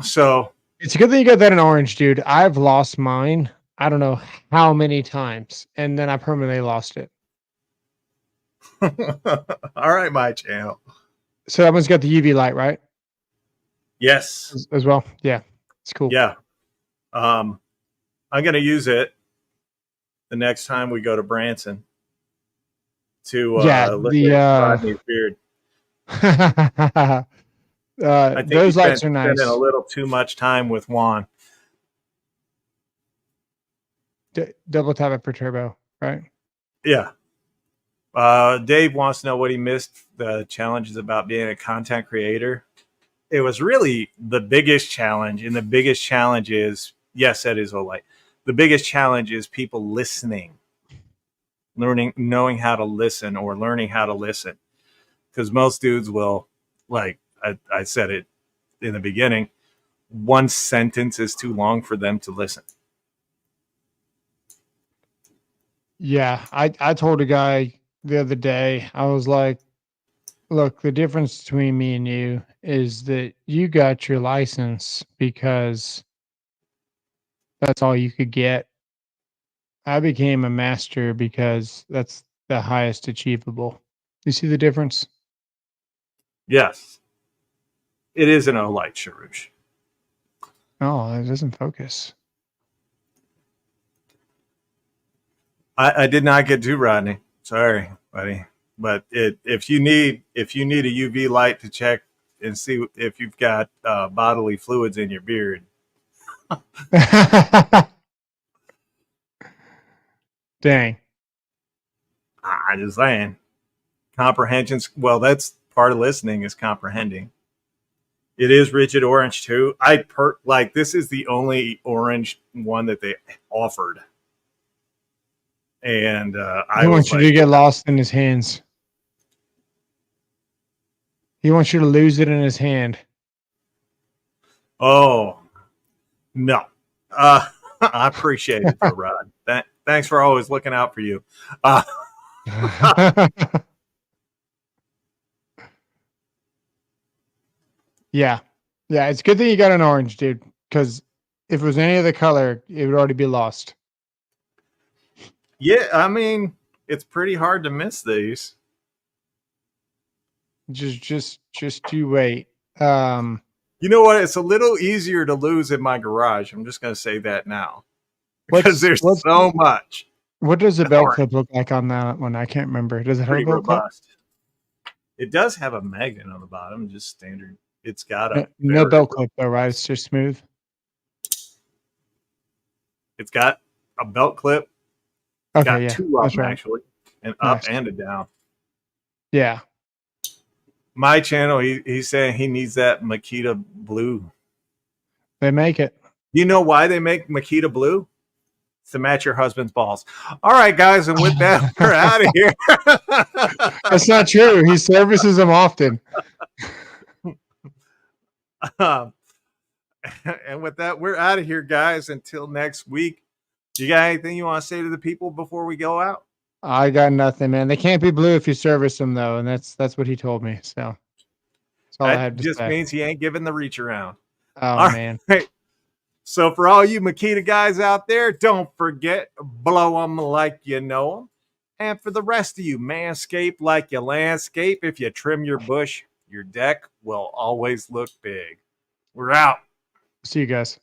So it's a good thing you got that in orange, dude. I've lost mine. I don't know how many times, and then I permanently lost it. All right, my channel. So that one's got the UV light, right? Yes. As well. Yeah. It's cool. Yeah. I'm going to use the next time we go to Branson to look at Rodney's beard. I think those lights are nice. Spending a little too much time with Juan. Double tap it for turbo, right? Yeah. Dave wants to know what he missed. The challenges about being a content creator. It was really the biggest challenge, and the biggest challenge is, yes, that is Olight. The biggest challenge is people listening, knowing how to listen or learning how to listen. Because most dudes will, like I said it in the beginning, one sentence is too long for them to listen. Yeah, I told a guy the other day, I was like, look, the difference between me and you is that you got your license because that's all you could get. I became a master because that's the highest achievable. You see the difference? Yes. It is an Olight, Sharush. Oh, it doesn't focus. I did not get to Rodney. Sorry, buddy. But if you need a UV light to check and see if you've got bodily fluids in your beard. Dang. I'm just saying. Comprehensions. Well, that's part of listening is comprehending. It is rigid orange too. This is the only orange one that they offered. And I want you to get lost in his hands. He wants you to lose it in his hand. Oh, no. I appreciate it, though, Rod. Thanks for always looking out for you. Yeah. Yeah, it's a good thing you got an orange, dude, because if it was any other color, it would already be lost. Yeah, I mean, it's pretty hard to miss these. Just you wait. You know what? It's a little easier to lose in my garage. I'm just going to say that now because there's so much. What does a belt clip look like on that one? I can't remember. Does it have a belt robust clip? It does have a magnet on the bottom, just standard. It's got a no belt clip though, right? It's just smooth. It's got a belt clip. Okay, got yeah, two of them actually, an up and a down. Yeah. My channel, he's saying he needs that Makita blue. They make it. You know why they make Makita blue? It's to match your husband's balls. All right, guys, and with that, we're out of here. That's not true. He services them often. And with that, we're out of here, guys. Until next week. You got anything you want to say to the people before we go out? I got nothing, man. They can't be blue if you service them, though, and that's what he told me. So that's all I had to say. Just means he ain't giving the reach around. Oh, all man. Right. So for all you Makita guys out there, don't forget, blow them like you know them. And for the rest of you, manscape like you landscape. If you trim your bush, your deck will always look big. We're out. See you guys.